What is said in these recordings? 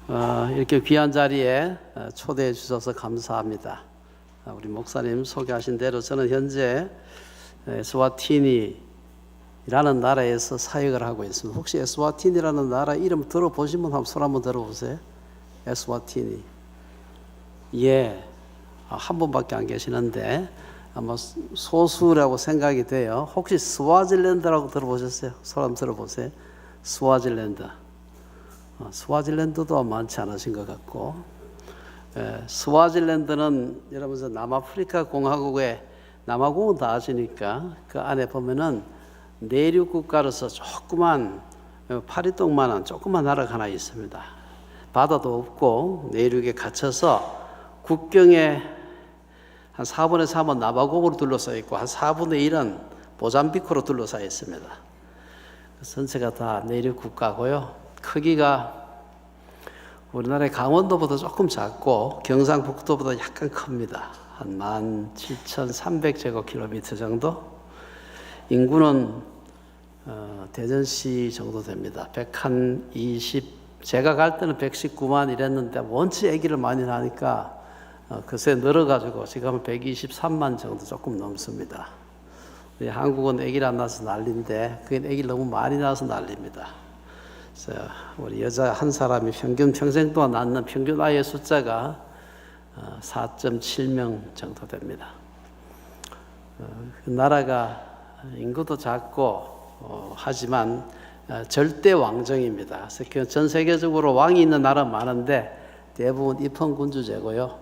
이렇게 귀한 자리에 초대해 주셔서 감사합니다. 우리 목사님 소개하신 대로 저는 현재 에스와티니라는 나라에서 사역을 하고 있습니다. 혹시 에스와티니라는 나라 이름 들어보신 분 한번 손 한번 들어보세요. 에스와티니. 예, 한 분밖에 안 계시는데 아마 소수라고 생각이 돼요. 혹시 스와질랜드라고 들어보셨어요? 손 한번 들어보세요. 스와질랜드. 스와질랜드도 많지 않으신 것 같고, 스와질랜드는 여러분 남아프리카 공화국의 남아공은 다 아시니까 그 안에 보면은 내륙 국가로서 조그만 파리똥만한 조그만 나라가 하나 있습니다. 바다도 없고 내륙에 갇혀서 국경에 한 4분의 3은 남아공으로 둘러싸여 있고 한 4분의 1은 모잠비크로 둘러싸여 있습니다. 전체가 다 내륙 국가고요. 크기가 우리나라의 강원도보다 조금 작고 경상북도보다 약간 큽니다. 한 17,300제곱킬로미터 정도. 인구는 대전시 정도 됩니다. 120, 제가 갈 때는 119만 이랬는데 원체 아기를 많이 낳으니까 그새 늘어가지고 지금은 123만 정도 조금 넘습니다. 우리 한국은 아기를 안 낳아서 난리인데 그게 아기를 너무 많이 낳아서 난리입니다. 우리 여자 한 사람이 평생 동안 낳는 평균 아이의 숫자가 4.7명 정도 됩니다. 그 나라가 인구도 작고 하지만 절대 왕정입니다. 그래서 전 세계적으로 왕이 있는 나라 많은데 대부분 입헌군주제고요.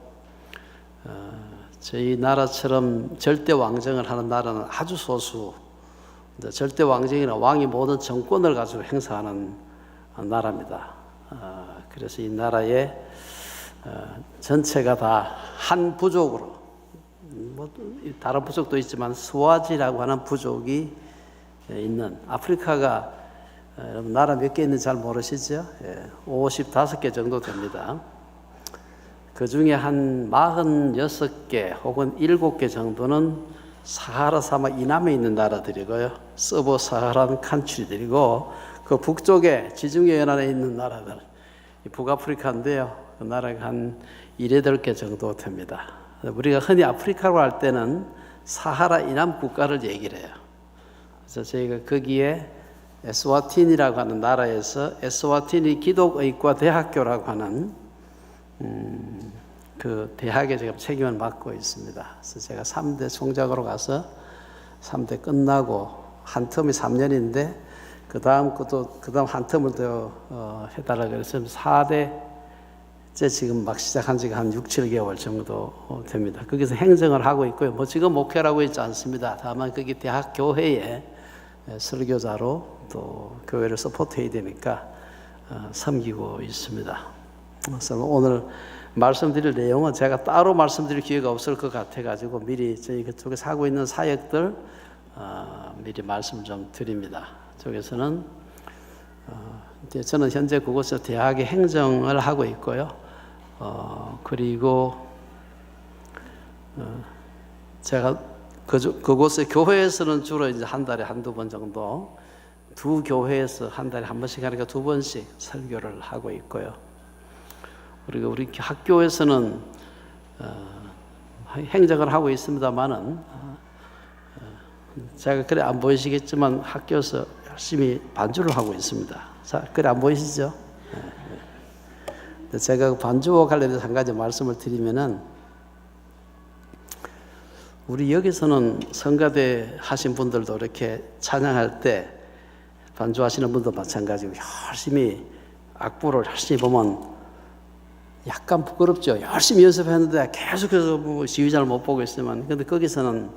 저희 나라처럼 절대 왕정을 하는 나라는 아주 소수. 절대 왕정이나 왕이 모든 정권을 가지고 행사하는 나라입니다. 그래서 이 나라의 전체가 다 한 부족으로, 다른 부족도 있지만 스와지라고 하는 부족이 있는, 아프리카가 여러분 나라 몇 개 있는지 잘 모르시죠? 55개 정도 됩니다. 그 중에 한 46개 혹은 7개 정도는 사하라 사막 이남에 있는 나라들이고요. 서브 사하란 칸츄리들이고, 그 북쪽에 지중해 연안에 있는 나라들, 북아프리카인데요. 그 나라가 한 7개 정도 됩니다. 우리가 흔히 아프리카로 할 때는 사하라 이남 국가를 얘기를 해요. 그래서 저희가 거기에 에스와티니라고 하는 나라에서 에스와티니 기독의과 대학교라고 하는 그 대학에 지금 책임을 맡고 있습니다. 그래서 제가 3대 총장으로 가서 3대 끝나고 한 텀이 3년인데 그 다음 한 텀을 더 해달라고 그래서 4대째 지금 막 시작한 지가 한 6, 7개월 정도 됩니다. 거기서 행정을 하고 있고요. 뭐 지금 목회라고 있지 않습니다. 다만 거기 대학 교회에 설교자로 또 교회를 서포트해야 되니까 섬기고 있습니다. 그래서 오늘 말씀드릴 내용은 제가 따로 말씀드릴 기회가 없을 것 같아가지고 미리 저희 그쪽에서 하고 있는 사역들 미리 말씀 좀 드립니다. 쪽에서는 저는 현재 그곳에서 대학의 행정을 하고 있고요. 그리고 제가 그곳의 교회에서는 주로 이제 한 달에 한두 번 정도, 두 교회에서 한 달에 한 번씩 하니까 2번씩 설교를 하고 있고요. 그리고 우리 학교에서는 행정을 하고 있습니다만은 제가 그래 안 보이시겠지만 학교에서 열심히 반주를 하고 있습니다. 자, 그래 안 보이시죠? 제가 반주와 관련해서 한 가지 말씀을 드리면은, 우리 여기서는 성가대 하신 분들도 이렇게 찬양할 때 반주하시는 분도 마찬가지고 열심히 악보를 열심히 보면 약간 부끄럽죠. 열심히 연습했는데 계속해서 뭐 지휘자를 못 보고 있으면. 근데 거기서는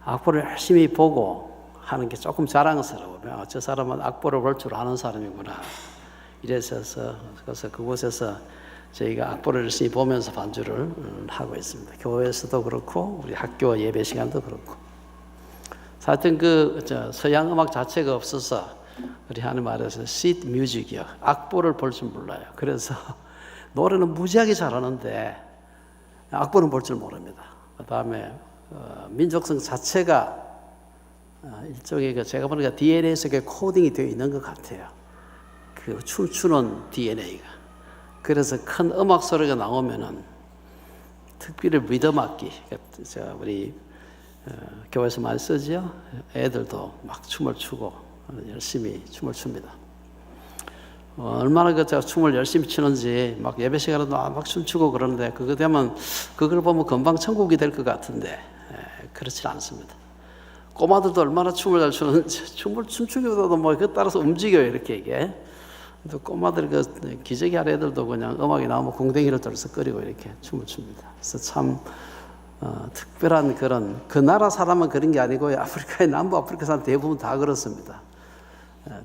악보를 열심히 보고 하는 게 조금 자랑스러워요. 저 사람은 악보를 볼 줄 아는 사람이구나. 그래서 그곳에서 저희가 악보를 열심히 보면서 반주를 하고 있습니다. 교회에서도 그렇고 우리 학교 예배 시간도 그렇고. 하여튼 서양 음악 자체가 없어서 우리 하는 말에서 시트 뮤직이요. 악보를 볼 줄 몰라요. 그래서 노래는 무지하게 잘하는데 악보는 볼 줄 모릅니다. 그 다음에 민족성 자체가 일종의 제가 보니까 DNA 속에 코딩이 되어 있는 것 같아요. 그 춤추는 DNA가. 그래서 큰 음악 소리가 나오면은 특별히 리듬악기, 우리 교회에서 많이 쓰죠. 애들도 막 춤을 추고 열심히 춤을 춥니다. 얼마나 제가 춤을 열심히 추는지 막 예배 시간에도 막 춤추고 그러는데 그거 되면 그걸 보면 금방 천국이 될 것 같은데 그렇지 않습니다. 꼬마들도 얼마나 춤을 잘 추는지 춤추기보다도 뭐 그 따라서 움직여요 이렇게 이게. 또 꼬마들 그 기저귀 할 애들도 그냥 음악이 나오면 궁뎅이를 들썩거리고 이렇게 춤을 춥니다. 그래서 참 특별한 그런 그 나라 사람은 그런 게 아니고요. 아프리카의 남부 아프리카 사람 대부분 다 그렇습니다.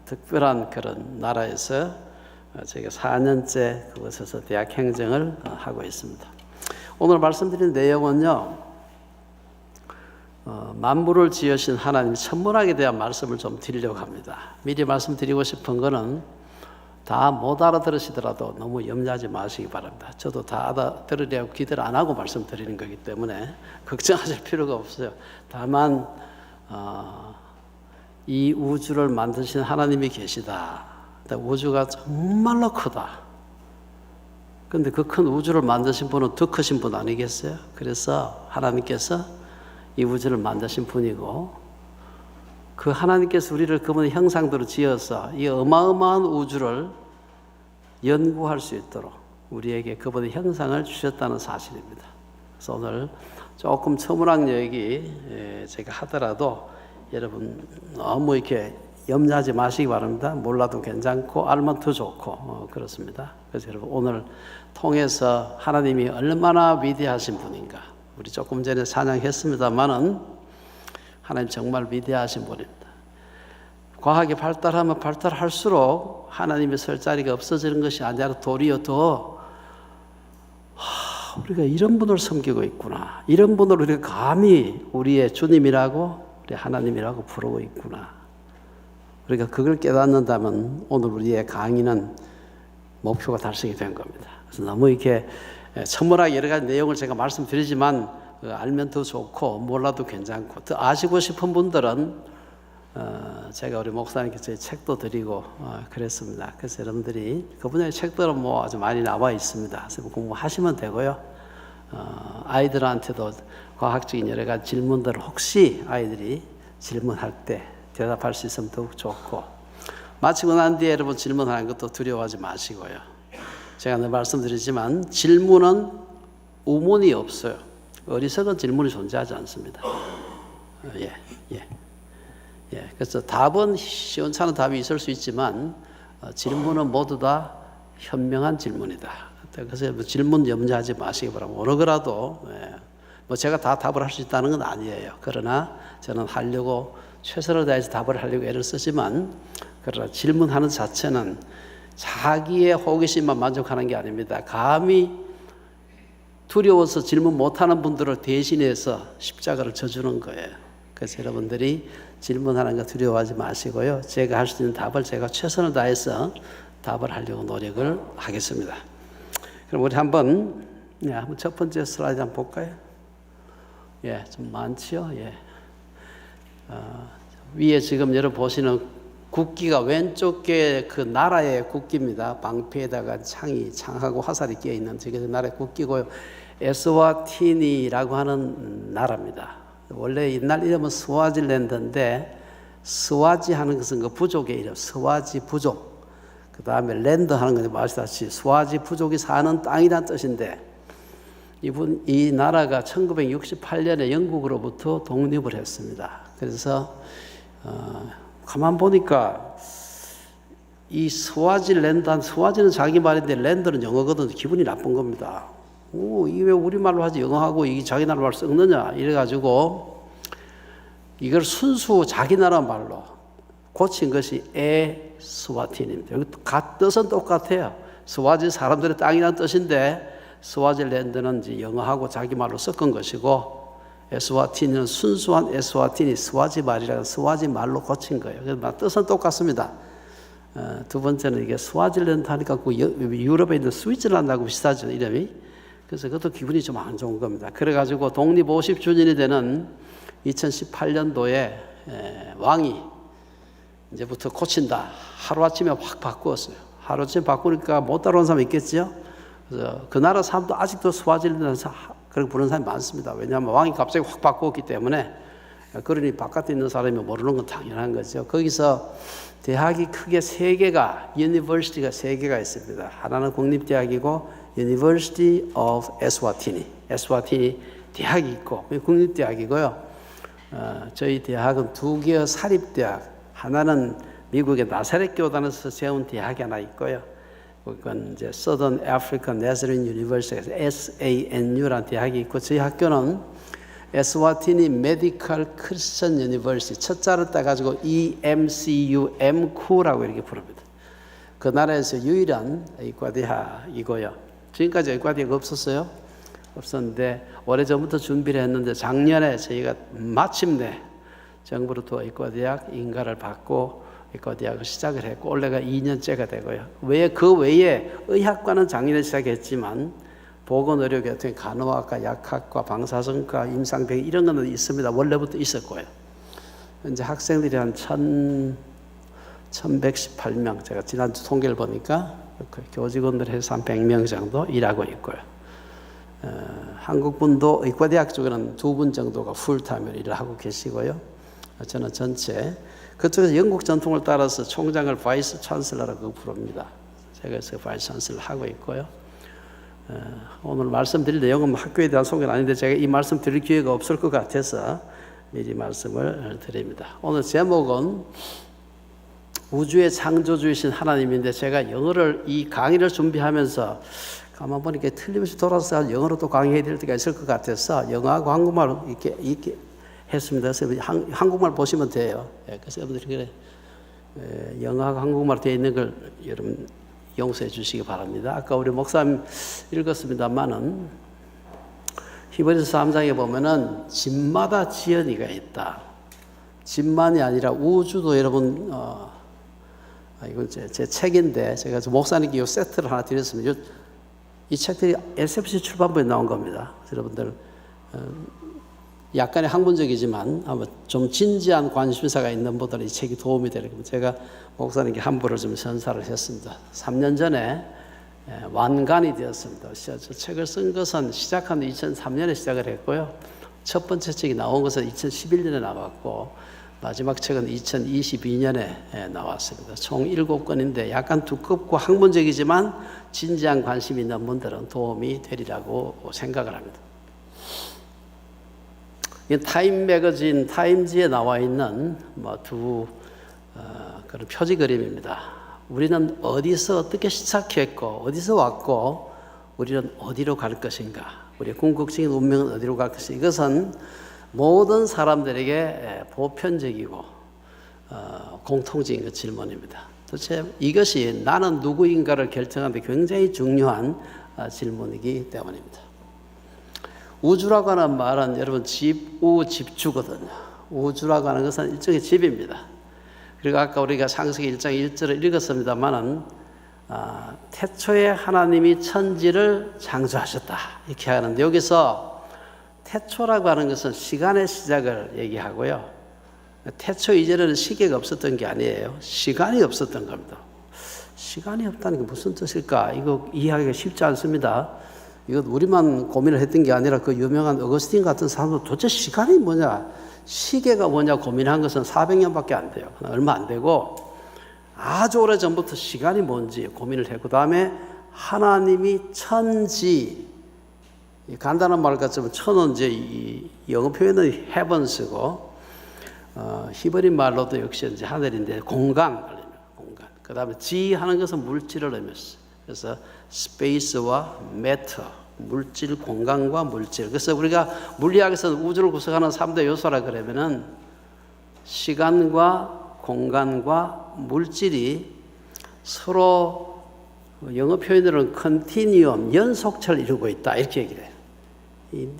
특별한 그런 나라에서 제가 4년째 그곳에서 대학 행정을 하고 있습니다. 오늘 말씀드린 내용은요, 만물을 지으신 하나님 천문학에 대한 말씀을 좀 드리려고 합니다. 미리 말씀드리고 싶은 거는 다 못 알아들으시더라도 너무 염려하지 마시기 바랍니다. 저도 다 알아들으려고 기대를 안 하고 말씀드리는 거기 때문에 걱정하실 필요가 없어요. 다만 이 우주를 만드신 하나님이 계시다. 우주가 정말로 크다. 그런데 그 큰 우주를 만드신 분은 더 크신 분 아니겠어요? 그래서 하나님께서 이 우주를 만드신 분이고 그 하나님께서 우리를 그분의 형상대로 지어서 이 어마어마한 우주를 연구할 수 있도록 우리에게 그분의 형상을 주셨다는 사실입니다. 그래서 오늘 조금 천문학 얘기 제가 하더라도 여러분 너무 이렇게 염려하지 마시기 바랍니다. 몰라도 괜찮고 알면 더 좋고 그렇습니다. 그래서 여러분 오늘 통해서 하나님이 얼마나 위대하신 분인가, 우리 조금 전에 찬양했습니다마는 하나님 정말 위대하신 분입니다. 과학이 발달하면 발달할수록 하나님의 설 자리가 없어지는 것이 아니라 도리어 더 우리가 이런 분을 섬기고 있구나, 이런 분을 우리가 감히 우리의 주님이라고 우리 하나님이라고 부르고 있구나. 우리가 그걸 깨닫는다면 오늘 우리의 강의는 목표가 달성이 된 겁니다. 그래서 너무 이렇게 천문학 여러 가지 내용을 제가 말씀드리지만 알면 더 좋고 몰라도 괜찮고 더 아시고 싶은 분들은 제가 우리 목사님께 저희 책도 드리고 그랬습니다. 그래서 여러분들이 그 분야의 책들은 뭐 아주 많이 나와 있습니다. 그래서 공부하시면 되고요. 아이들한테도 과학적인 여러 가지 질문들을 혹시 아이들이 질문할 때 대답할 수 있으면 더욱 좋고, 마치고 난 뒤에 여러분 질문하는 것도 두려워하지 마시고요. 제가 늘 말씀드리지만 질문은 우문이 없어요. 어리석은 질문이 존재하지 않습니다. 그래서 답은 시원찮은 답이 있을 수 있지만 질문은 모두 다 현명한 질문이다. 그래서 질문 염려하지 마시기 바랍니다. 어느 거라도 뭐 제가 다 답을 할 수 있다는 건 아니에요. 그러나 저는 하려고 최선을 다해서 답을 하려고 애를 쓰지만, 그러나 질문하는 자체는 자기의 호기심만 만족하는 게 아닙니다. 감히 두려워서 질문 못하는 분들을 대신해서 십자가를 져주는 거예요. 그래서 여러분들이 질문하는 거 두려워하지 마시고요. 제가 할 수 있는 답을 제가 최선을 다해서 답을 하려고 노력을 하겠습니다. 그럼 우리 한번 첫 번째 슬라이드 한번 볼까요? 좀 많지요? 위에 지금 여러분 보시는 국기가 왼쪽 게 그 나라의 국기입니다. 방패에다가 창하고 화살이 끼어 있는 저게 그 나라의 국기고요. 에스와티니라고 하는 나라입니다. 원래 옛날 이름은 스와질랜드인데, 스와지 하는 것은 그 부족의 이름, 스와지 부족. 그 다음에 랜드 하는 것은 아시다시피 스와지 부족이 사는 땅이란 뜻인데, 이 나라가 1968년에 영국으로부터 독립을 했습니다. 그래서 가만 보니까 이 스와지는 자기 말인데 랜드는 영어거든. 기분이 나쁜 겁니다. 이게 왜 우리말로 하지 영어하고 이게 자기 나라 말 섞느냐 이래가지고 이걸 순수 자기 나라 말로 고친 것이 에스와티니입니다. 여기 뜻은 똑같아요. 스와지 사람들의 땅이라는 뜻인데 스와질랜드는 이제 영어하고 자기 말로 섞은 것이고, 에스와티니는 순수한 에스와티니 스와지 말이라고 스와지 말로 고친 거예요. 그래서 뜻은 똑같습니다. 두 번째는 이게 스와질랜드 하니까 유럽에 있는 스위스란드하고 비슷하죠, 이름이. 그래서 그것도 기분이 좀 안 좋은 겁니다. 그래가지고 독립 50주년이 되는 2018년도에 왕이 이제부터 고친다. 하루아침에 확 바꾸었어요. 하루아침에 바꾸니까 못 따라온 사람이 있겠죠? 그래서 그 나라 사람도 아직도 스와질랜드 그렇게 부르는 사람이 많습니다. 왜냐하면 왕이 갑자기 확 바꿨기 때문에. 그러니 바깥에 있는 사람이 모르는 건 당연한 거죠. 거기서 대학이 크게 세 개가, 유니버시티가 세 개가 있습니다. 하나는 국립대학이고 University of Eswatini, 에스와티니 대학이 있고 국립대학이고요. 저희 대학은 두 개의 사립대학, 하나는 미국의 나사렛 교단에서 세운 대학이 하나 있고요. 그건 이제 Southern African Nazarene University, SANU라는 대학이 있고, 저희 학교는 에스와티니 메디컬 크리스천 유니버시티, 첫 자를 따가지고 EMCU, MCU라고 이렇게 부릅니다. 그 나라에서 유일한 의과대학이고요. 지금까지 의과대학 없었어요? 없었는데 오래전부터 준비를 했는데 작년에 저희가 마침내 정부로부터 의과대학 인가를 받고 의과대학을 시작을 했고 올해가 2년째가 되고요. 그 외에 의학과는 작년에 시작했지만 보건의료교통, 간호학과, 약학과, 방사선과, 임상병 이런 거는 있습니다. 원래부터 있었고요. 현재 학생들이 한 1118명, 제가 지난주 통계를 보니까 교직원들 해서 한 100명 정도 일하고 있고요. 한국분도 의과대학 쪽에는 2분 정도가 풀타임으로 일을 하고 계시고요. 저는 전체 그쪽에서 영국 전통을 따라서 총장을 바이스 찬슬러라고 부릅니다. 제가 그래서 바이스 찬슬러 하고 있고요. 오늘 말씀드릴 내용은 학교에 대한 소개는 아닌데 제가 이 말씀 드릴 기회가 없을 것 같아서 미리 말씀을 드립니다. 오늘 제목은 우주의 창조주이신 하나님인데 제가 영어를 이 강의를 준비하면서 가만 보니까 틀림없이 돌아서 영어로 또 강의해야 될 때가 있을 것 같아서 영어하고 한국말 이렇게 했습니다. 그래서 한국말 보시면 돼요. 그래서 여러분들이 영어하고 한국말 되어 있는 걸 여러분 용서해 주시기 바랍니다. 아까 우리 목사님 읽었습니다만은 히브리서 3장에 보면은 집마다 지연이가 있다. 집만이 아니라 우주도 여러분 이건 제 책인데 제가 목사님께 이 세트를 하나 드렸습니다. 이 책들이 SFC 출판부에 나온 겁니다. 여러분들 약간의 학문적이지만 아마 좀 진지한 관심사가 있는 분들은 이 책이 도움이 될 겁니다. 제가 목사님께 함부로 좀 선사를 했습니다. 3년 전에 완간이 되었습니다. 저 책을 쓴 것은 시작한 2003년에 시작을 했고요. 첫 번째 책이 나온 것은 2011년에 나왔고 마지막 책은 2022년에 나왔습니다. 총 7권인데 약간 두껍고 학문적이지만 진지한 관심이 있는 분들은 도움이 되리라고 생각을 합니다. 타임 매거진 타임지에 나와 있는 그런 표지 그림입니다. 우리는 어디서 어떻게 시작했고 어디서 왔고 우리는 어디로 갈 것인가, 우리의 궁극적인 운명은 어디로 갈 것인가, 이것은 모든 사람들에게 보편적이고 공통적인 질문입니다. 도대체 이것이 나는 누구인가를 결정하는 데 굉장히 중요한 질문이기 때문입니다. 우주라고 하는 말은 여러분 집주거든요. 우주라고 하는 것은 일종의 집입니다. 그리고 아까 우리가 창세기 1장 1절을 읽었습니다만은 태초에 하나님이 천지를 창조하셨다 이렇게 하는데 여기서 태초라고 하는 것은 시간의 시작을 얘기하고요. 태초 이전에는 시계가 없었던 게 아니에요. 시간이 없었던 겁니다. 시간이 없다는 게 무슨 뜻일까? 이거 이해하기가 쉽지 않습니다. 이건 우리만 고민을 했던 게 아니라 그 유명한 어거스틴 같은 사람도 도대체 시간이 뭐냐, 시계가 뭐냐 고민한 것은 400년밖에 안 돼요. 얼마 안 되고 아주 오래 전부터 시간이 뭔지 고민을 했고, 그 다음에 하나님이 천지, 간단한 말 같지만 천은 이제 이 영어 표현은 heavens고 히브리 말로도 역시 이제 하늘인데 공간. 그 다음에 지 하는 것은 물질을 의미했어요. 그래서 스페이스와 매터, 물질, 공간과 물질. 그래서 우리가 물리학에서는 우주를 구성하는 3대 요소라 그러면은 시간과 공간과 물질이 서로 영어 표현으로는 컨티니엄, 연속체를 이루고 있다 이렇게 얘기를 해요.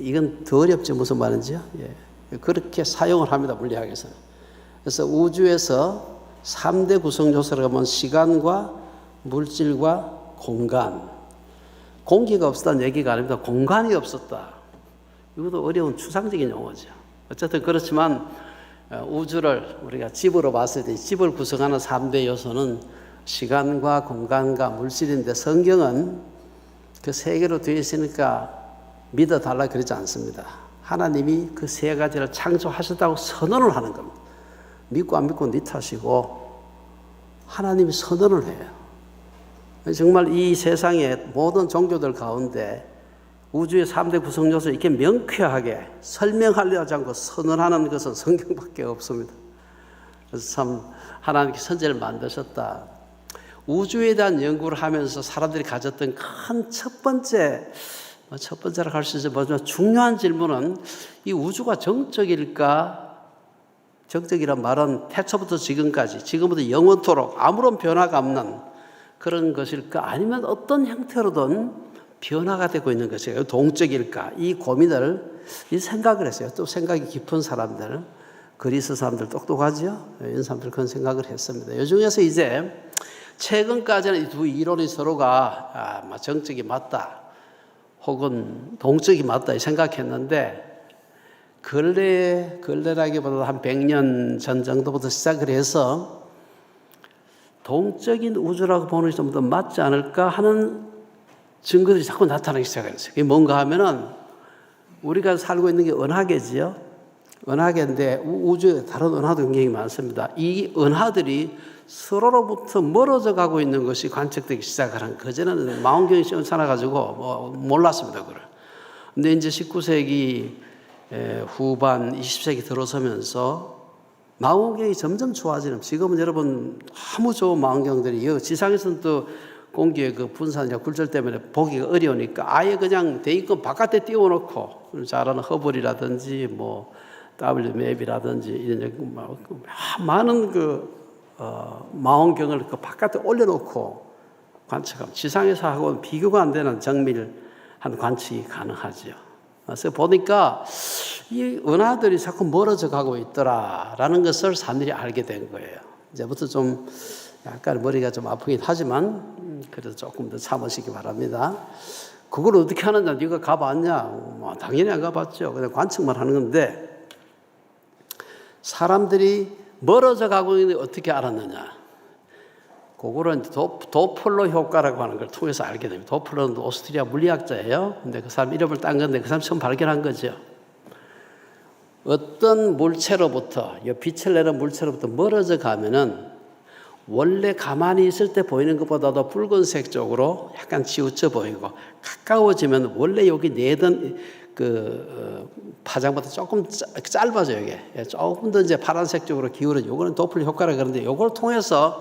이건 더 어렵지 무슨 말인지요? 예. 그렇게 사용을 합니다, 물리학에서는. 그래서 우주에서 3대 구성 요소라고 하면 시간과 물질과 공간. 공기가 없었다는 얘기가 아닙니다. 공간이 없었다. 이것도 어려운 추상적인 용어죠. 어쨌든 그렇지만 우주를 우리가 집으로 봤을 때 집을 구성하는 3대 요소는 시간과 공간과 물질인데 성경은 그 세 개로 되어 있으니까 믿어달라 그러지 않습니다. 하나님이 그 세 가지를 창조하셨다고 선언을 하는 겁니다. 믿고 안 믿고 네 탓이고 하나님이 선언을 해요. 정말 이 세상의 모든 종교들 가운데 우주의 3대 구성요소를 이렇게 명쾌하게 설명하려 하지 않고 선언하는 것은 성경밖에 없습니다. 그래서 참 하나님께 선제를 만드셨다. 우주에 대한 연구를 하면서 사람들이 가졌던 큰 첫 번째라고 할 수 있어요. 뭐죠? 중요한 질문은 이 우주가 정적일까? 정적이란 말은 태초부터 지금까지, 지금부터 영원토록 아무런 변화가 없는 그런 것일까? 아니면 어떤 형태로든 변화가 되고 있는 것일까? 동적일까? 이 고민을, 이 생각을 했어요. 또 생각이 깊은 사람들, 그리스 사람들 똑똑하죠? 이런 사람들 그런 생각을 했습니다. 이 중에서 이제 최근까지는 이 두 이론이 서로가 정적이 맞다, 혹은 동적이 맞다 생각했는데 근래라기보다 한 100년 전 정도부터 시작을 해서 동적인 우주라고 보는 것이 좀 더 맞지 않을까 하는 증거들이 자꾸 나타나기 시작했어요. 그게 뭔가 하면은 우리가 살고 있는 게 은하계지요. 은하계인데 우주에 다른 은하도 굉장히 많습니다. 이 은하들이 서로로부터 멀어져 가고 있는 것이 관측되기 시작하는, 그전에는 망원경이 시원찮아가지고 몰랐습니다. 그런데 이제 19세기 후반 20세기 들어서면서 망원경이 점점 좋아지는, 지금은 여러분 너무 좋은 망원경들이 지상에서는 또 공기의 그 분산이나 굴절 때문에 보기가 어려우니까 아예 그냥 대기권 바깥에 띄워놓고, 잘 아는 허블이라든지 뭐 WMAP이라든지 이런 많은 망원경을 그 바깥에 올려놓고 관측하면 지상에서 하고는 비교가 안 되는 정밀한 관측이 가능하죠. 그래서 보니까 이 은하들이 자꾸 멀어져 가고 있더라라는 것을 사람들이 알게 된 거예요. 이제부터 좀 약간 머리가 좀 아프긴 하지만 그래도 조금 더 참으시기 바랍니다. 그걸 어떻게 하느냐? 네가 가봤냐? 당연히 안 가봤죠. 그냥 관측만 하는 건데, 사람들이 멀어져 가고 있는데 어떻게 알았느냐? 그거는 도플러 효과라고 하는 걸 통해서 알게 됩니다. 도플러는 오스트리아 물리학자예요. 근데 그 사람 이름을 딴 건데 그 사람 처음 발견한 거죠. 어떤 물체로부터, 빛을 내는 물체로부터 멀어져 가면은 원래 가만히 있을 때 보이는 것보다도 붉은색 쪽으로 약간 치우쳐 보이고, 가까워지면 원래 여기 내던 파장보다 조금 짧아져요. 이게 조금 더 이제 파란색 쪽으로 기울어져. 요거는 도플러 효과라 그러는데, 이걸 통해서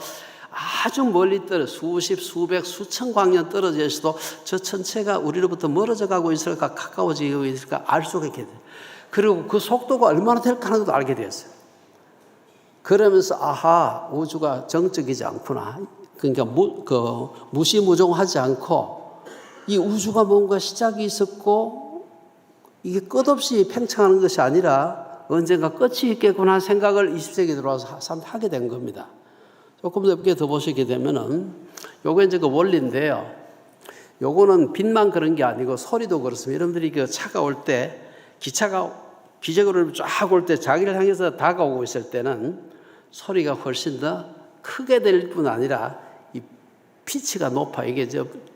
아주 멀리 수십, 수백, 수천 광년 떨어져 있어도 저 천체가 우리로부터 멀어져 가고 있을까 가까워지고 있을까 알 수가 있게 돼요. 그리고 그 속도가 얼마나 될까 하는 것도 알게 되었어요. 그러면서 아하, 우주가 정적이지 않구나. 그러니까 무시무종하지 않고 이 우주가 뭔가 시작이 있었고 이게 끝없이 팽창하는 것이 아니라 언젠가 끝이 있겠구나 생각을 20세기 들어와서 하게 된 겁니다. 조금 더 보시게 되면은 요거 이제 그 원리인데요. 요거는 빛만 그런 게 아니고 소리도 그렇습니다. 여러분들이 그 차가 올 때, 기차가 기적으로 쫙 올 때 자기를 향해서 다가오고 있을 때는 소리가 훨씬 더 크게 될 뿐 아니라 이 피치가 높아. 이게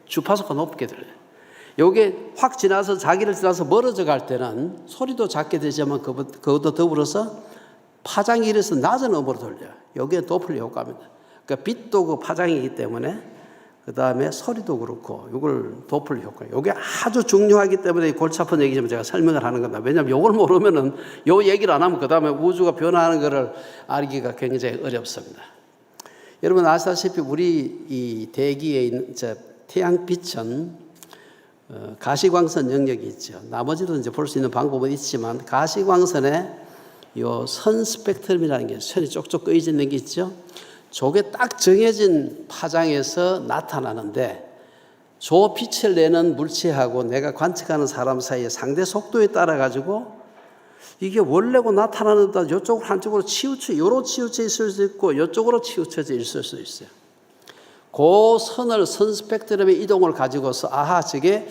주파수가 높게 들려요. 요게 확 지나서 자기를 지나서 멀어져 갈 때는 소리도 작게 되지만 그것도 더불어서 파장이 이래서 낮은 음으로 들려요. 요게 도플러 효과입니다. 그러니까 빛도 그 파장이기 때문에, 그 다음에 소리도 그렇고, 이걸 도플러 효과. 요게 아주 중요하기 때문에 골치 아픈 얘기지만 제가 설명을 하는 겁니다. 왜냐하면 요걸 모르면은, 요 얘기를 안 하면 그 다음에 우주가 변화하는 것을 알기가 굉장히 어렵습니다. 여러분 아시다시피 우리 이 대기에 있는 태양빛은 가시광선 영역이 있죠. 나머지도 이제 볼 수 있는 방법은 있지만, 가시광선에 요 선 스펙트럼이라는 게 선이 쪽쪽 꺼지는 게 있죠. 저게 딱 정해진 파장에서 나타나는데, 저 빛을 내는 물체하고 내가 관측하는 사람 사이의 상대 속도에 따라 가지고 이게 원래고 나타나는 데 이쪽으로 한쪽으로 요로 치우쳐 있을 수도 있고 이쪽으로 치우쳐져 있을 수도 있어요. 그 선 스펙트럼의 이동을 가지고서 아하, 저게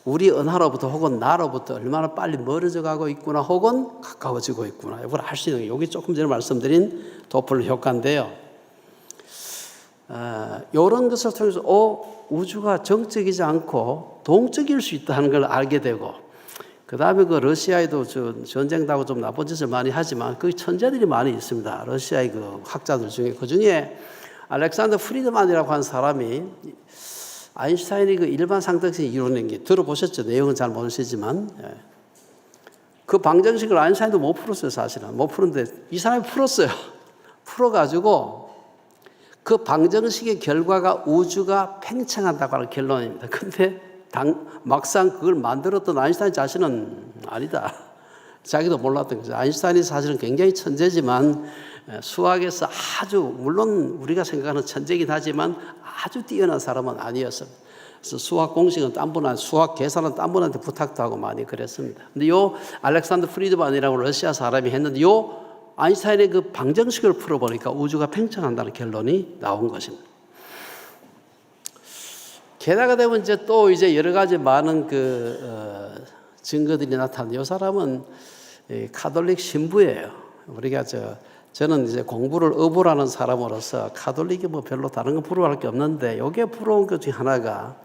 우리 은하로부터 혹은 나로부터 얼마나 빨리 멀어져 가고 있구나, 혹은 가까워지고 있구나, 이걸 알 수 있는 게 여기 조금 전에 말씀드린 도플러 효과인데요. 이런 것을 통해서 우주가 정적이지 않고 동적일 수 있다는 걸 알게 되고, 그 다음에 그 러시아에도 전쟁하고 좀 나쁜 짓을 많이 하지만 그 천재들이 많이 있습니다. 러시아의 그 학자들 중에. 그 중에 알렉산더 프리드만이라고 하는 사람이 아인슈타인이 그 일반 상대성 이론인 게 들어보셨죠? 내용은 잘 모르시지만. 그 방정식을 아인슈타인도 못 풀었어요, 사실은. 못 푸는데 이 사람이 풀었어요. 풀어가지고 그 방정식의 결과가 우주가 팽창한다고 하는 결론입니다. 근데 막상 그걸 만들었던 아인슈타인 자신은 아니다. 자기도 몰랐던 거죠. 아인슈타인이 사실은 굉장히 천재지만 수학에서 아주, 물론 우리가 생각하는 천재이긴 하지만 아주 뛰어난 사람은 아니었습니다. 그래서 수학 공식은 수학 계산은 딴 분한테 부탁도 하고 많이 그랬습니다. 근데 요 알렉산더 프리드만이라고 러시아 사람이 했는데 요 아인슈타인의 그 방정식을 풀어보니까 우주가 팽창한다는 결론이 나온 것입니다. 게다가 되면 이제 여러 가지 많은 증거들이 나타나는데, 이 사람은 카톨릭 신부예요. 우리가 저는 이제 공부를 어부라는 사람으로서 카톨릭이 뭐 별로 다른 거 부러워할 게 없는데, 여기에 부러운 것 중에 하나가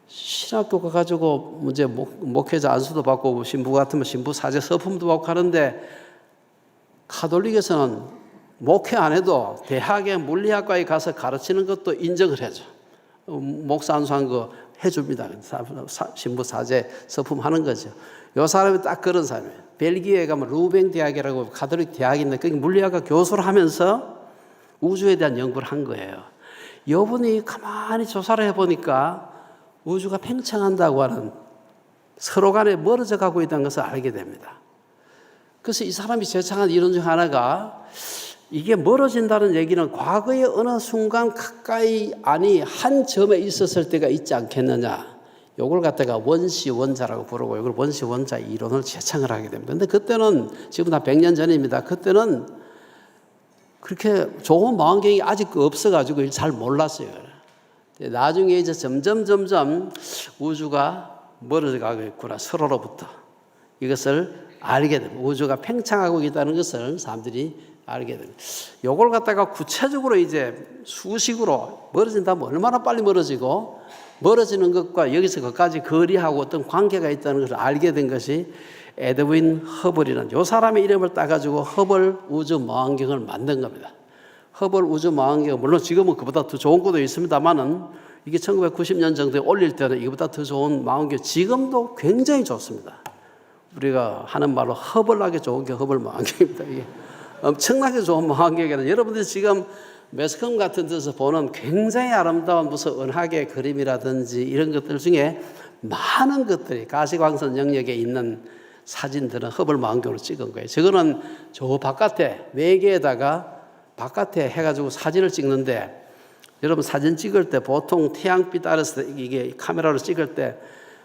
신학교 가가지고 이제 목회자 안수도 받고 신부 같으면 신부 사제 서품도 받고 하는데, 카톨릭에서는 목회 안 해도 대학의 물리학과에 가서 가르치는 것도 인정을 해줘. 목사 안수한 거 해줍니다. 신부 사제 서품 하는 거죠. 이 사람이 딱 그런 사람이에요. 벨기에 가면 루뱅 대학이라고 가톨릭 대학인데 거기 물리학과 교수를 하면서 우주에 대한 연구를 한 거예요. 이분이 가만히 조사를 해보니까 우주가 팽창한다고 하는, 서로 간에 멀어져 가고 있다는 것을 알게 됩니다. 그래서 이 사람이 제창한 이론 중 하나가, 이게 멀어진다는 얘기는 과거의 어느 순간 가까이 한 점에 있었을 때가 있지 않겠느냐. 요걸 갖다가 원시원자라고 부르고, 이걸 원시원자 이론을 제창을 하게 됩니다. 근데 그때는, 지금 다 100년 전입니다. 그때는 그렇게 좋은 망원경이 아직 없어가지고 잘 몰랐어요. 나중에 이제 점점 우주가 멀어져 가고 있구나, 서로로부터. 이것을 알게 됩니다. 우주가 팽창하고 있다는 것을 사람들이 알게 됩니다. 요걸 갖다가 구체적으로 이제 수식으로 멀어진다면 얼마나 빨리 멀어지고, 멀어지는 것과 여기서 거기까지 거리하고 어떤 관계가 있다는 것을 알게 된 것이 에드윈 허블이라는, 요 사람의 이름을 따가지고 허블 우주 망원경을 만든 겁니다. 허블 우주 망원경, 물론 지금은 그보다 더 좋은 것도 있습니다만은, 이게 1990년 정도에 올릴 때는 이거보다 더 좋은 망원경, 지금도 굉장히 좋습니다. 우리가 하는 말로 허블하게 좋은 게 허블 망원경입니다. 이게 엄청나게 좋은 망원경이라, 여러분들이 지금 매스컴 같은 데서 보는 굉장히 아름다운 무슨 은하계 그림이라든지 이런 것들 중에 많은 것들이 가시광선 영역에 있는 사진들은 허블 망원경으로 찍은 거예요. 저거는 저 바깥에 외계에다가 바깥에 해가지고 사진을 찍는데, 여러분 사진 찍을 때 보통 태양빛 아래서 이게 카메라로 찍을 때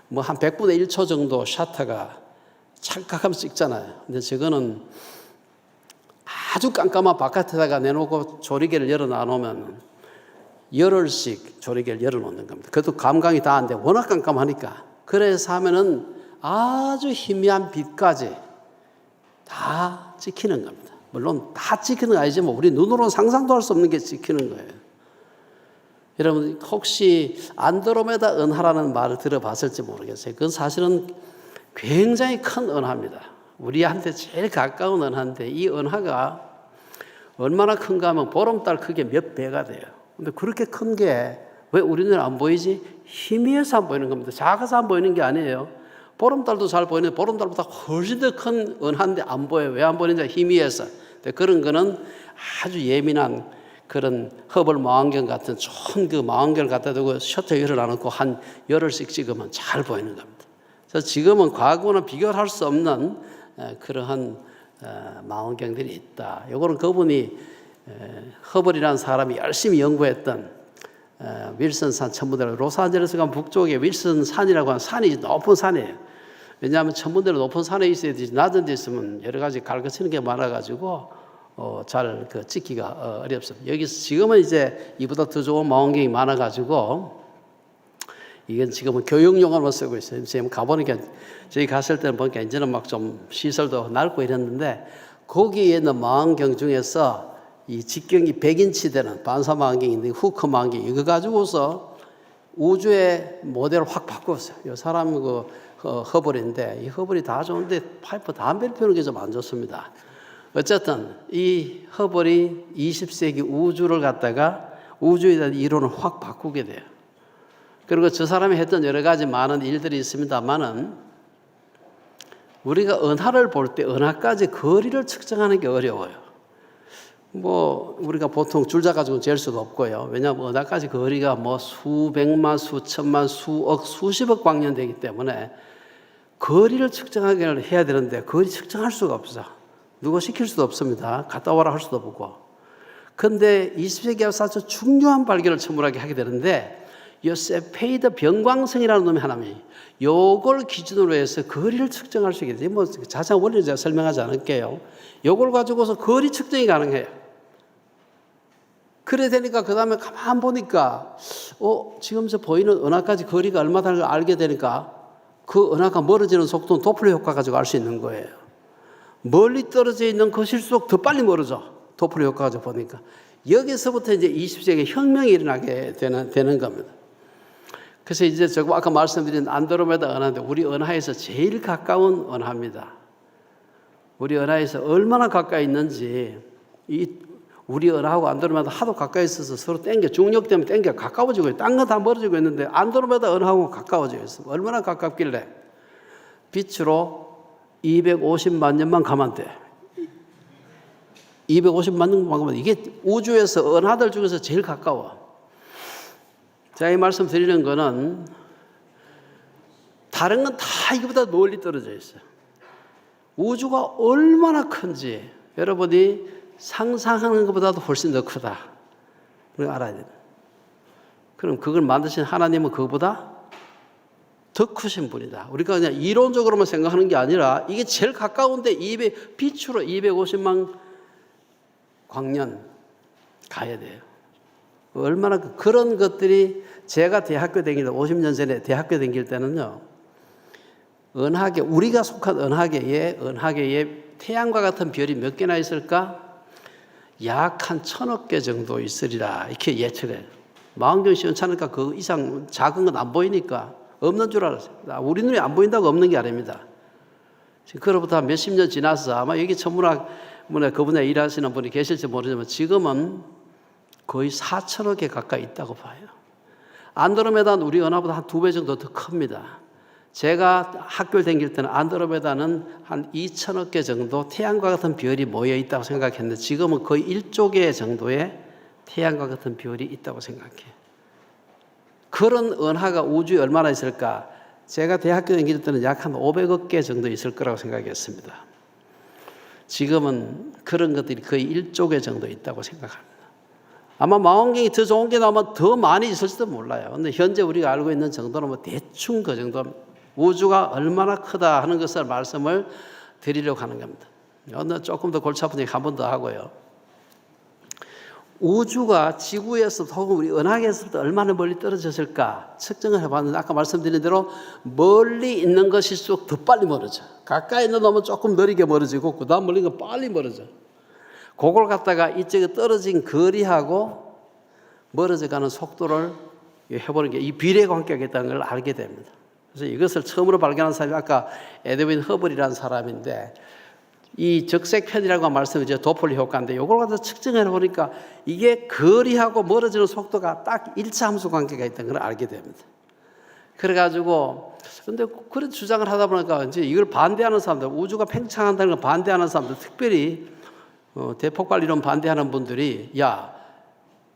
뭐 한 100분의 1초 정도 셔터가 찰칵하면서 찍잖아요. 근데 저거는 아주 깜깜한 바깥에다가 내놓고 조리개를 열어 놔놓으면 열흘씩 조리개를 열어 놓는 겁니다. 그것도 감광이 다 안 돼. 워낙 깜깜하니까. 그래서 하면은 아주 희미한 빛까지 다 찍히는 겁니다. 물론 다 찍히는 거 아니지만 우리 눈으로는 상상도 할 수 없는 게 찍히는 거예요. 여러분 혹시 안드로메다 은하라는 말을 들어봤을지 모르겠어요. 그건 사실은 굉장히 큰 은하입니다. 우리한테 제일 가까운 은하인데, 이 은하가 얼마나 큰가 하면 보름달 크기의 몇 배가 돼요. 근데 그렇게 큰 게 왜 우리는 안 보이지? 희미해서 안 보이는 겁니다. 작아서 안 보이는 게 아니에요. 보름달도 잘 보이는데 보름달보다 훨씬 더 큰 은하인데 안 보여요. 왜 안 보이는지? 희미해서. 근데 그런 거는 아주 예민한 그런 허블 망원경 같은 좋은 그 망원경을 갖다 두고 셔터 열어놔놓고 한 열흘씩 찍으면 잘 보이는 겁니다. 그래서 지금은 과거는 비교할 수 없는 그러한 망원경들이 있다. 이거는 그분이 허블이라는 사람이 열심히 연구했던 윌슨 산 천문대로, 로스안젤레스가 북쪽에 윌슨 산이라고 하는 산이 높은 산이에요. 왜냐하면 천문대로 높은 산에 있어야 되지, 낮은 데 있으면 여러 가지 갈거치는 게 많아가지고 잘 찍기가 어렵습니다. 여기서 지금은 이제 이보다 더 좋은 망원경이 많아가지고 이건 지금은 교육용으로만 쓰고 있어요. 지금 가보니까, 저희 갔을 때는 보니까 이제는 막 좀 시설도 넓고 이랬는데, 거기에 있는 망원경 중에서 이 직경이 100인치 되는 반사망원경인데 후커망원경 이거 가지고서 우주의 모델을 확 바꿨어요. 이 사람 허벌인데 이 허벌이 다 좋은데 파이프 담배를 피우는 게 좀 안 좋습니다. 어쨌든 이 허벌이 20세기 우주를 갖다가 우주에 대한 이론을 확 바꾸게 돼요. 그리고 저 사람이 했던 여러 가지 많은 일들이 있습니다만은 우리가 은하를 볼 때 은하까지 거리를 측정하는 게 어려워요. 우리가 보통 줄자 가지고 잴 수가 없고요. 왜냐하면 은하까지 거리가 수백만, 수천만, 수억, 수십억 광년 되기 때문에 거리를 측정하기를 해야 되는데 거리 측정할 수가 없어. 누가 시킬 수도 없습니다. 갔다 와라 할 수도 없고. 그런데 20세기에 와서 아주 중요한 발견을 천문학이 하게 되는데 이 세페이드 변광성이라는 놈이 하나입니다. 요걸 기준으로 해서 거리를 측정할 수 있게 돼요. 자세한 원리를 제가 설명하지 않을게요. 요걸 가지고서 거리 측정이 가능해요. 그래 되니까 그 다음에 가만 보니까 지금 저 보이는 은하까지 거리가 얼마다를 알게 되니까 그 은하가 멀어지는 속도는 도플러 효과 가지고 알 수 있는 거예요. 멀리 떨어져 있는 것일수록 더 빨리 멀어져. 도플러 효과 가지고 보니까. 여기서부터 이제 20세기에 혁명이 일어나게 되는 겁니다. 그래서 이제 저거 아까 말씀드린 안드로메다 은하인데 우리 은하에서 제일 가까운 은하입니다. 우리 은하에서 얼마나 가까이 있는지 우리 은하하고 안드로메다 하도 가까이 있어서 서로 중력 때문에 땡겨 가까워지고 있어요. 딴 건 다 멀어지고 있는데 안드로메다 은하하고 가까워지고 있어요. 얼마나 가깝길래 빛으로 250만 년만 가면 돼. 250만 년만 가면 돼. 이게 우주에서 은하들 중에서 제일 가까워. 제가 이 말씀 드리는 거는 다른 건 다 이거보다 멀리 떨어져 있어요. 우주가 얼마나 큰지 여러분이 상상하는 것보다도 훨씬 더 크다. 그걸 알아야 돼요. 그럼 그걸 만드신 하나님은 그거보다 더 크신 분이다. 우리가 그냥 이론적으로만 생각하는 게 아니라 이게 제일 가까운데 빛으로 250만 광년 가야 돼요. 얼마나 그런 것들이 제가 대학교 다닐 때 50년 전에 대학교 다닐 때는요. 은하계 우리가 속한 은하계에 태양과 같은 별이 몇 개나 있을까? 약 한 1000억 개 정도 있으리라 이렇게 예측해요. 망원경 시원찮으니까 그 이상 작은 건 안 보이니까 없는 줄 알았어요. 우리 눈에 안 보인다고 없는 게 아닙니다. 그로부터 몇십 년 지나서 아마 여기 천문학 그 분야에 일하시는 분이 계실지 모르지만 지금은 거의 4천억 개 가까이 있다고 봐요. 안드로메다는 우리 은하보다 한 2배 정도 더 큽니다. 제가 학교를 다닐 때는 안드로메다는 한 2천억 개 정도 태양과 같은 별이 모여 있다고 생각했는데 지금은 거의 1조 개 정도의 태양과 같은 별이 있다고 생각해요. 그런 은하가 우주에 얼마나 있을까? 제가 대학교 다닐 때는 약 한 500억 개 정도 있을 거라고 생각했습니다. 지금은 그런 것들이 거의 1조 개 정도 있다고 생각합니다. 아마 망원경이 더 좋은 게 나오면 더 많이 있을지도 몰라요. 그런데 현재 우리가 알고 있는 정도는 대충 그 정도 우주가 얼마나 크다 하는 것을 말씀을 드리려고 하는 겁니다. 오늘 조금 더 골치 아픈 얘기 한 번 더 하고요. 우주가 지구에서 혹은 우리 은하계에서부터 얼마나 멀리 떨어졌을까 측정을 해봤는데 아까 말씀드린 대로 멀리 있는 것일수록 더 빨리 멀어져. 가까이 있는 놈은 조금 느리게 멀어지고 그 다음 멀리 건 빨리 멀어져. 그걸 갖다가 이쪽에 떨어진 거리하고 멀어져가는 속도를 해보는 게 이 비례 관계가 있다는 걸 알게 됩니다. 그래서 이것을 처음으로 발견한 사람이 아까 에드윈 허블이라는 사람인데 이 적색편이라고 말씀드렸죠. 도플러 효과인데 이걸 갖다 측정해 보니까 이게 거리하고 멀어지는 속도가 딱 일차함수 관계가 있다는 걸 알게 됩니다. 그래가지고 근데 그런 주장을 하다 보니까 이제 이걸 반대하는 사람들, 우주가 팽창한다는 걸 반대하는 사람들, 특별히 대폭발 이론 반대하는 분들이 야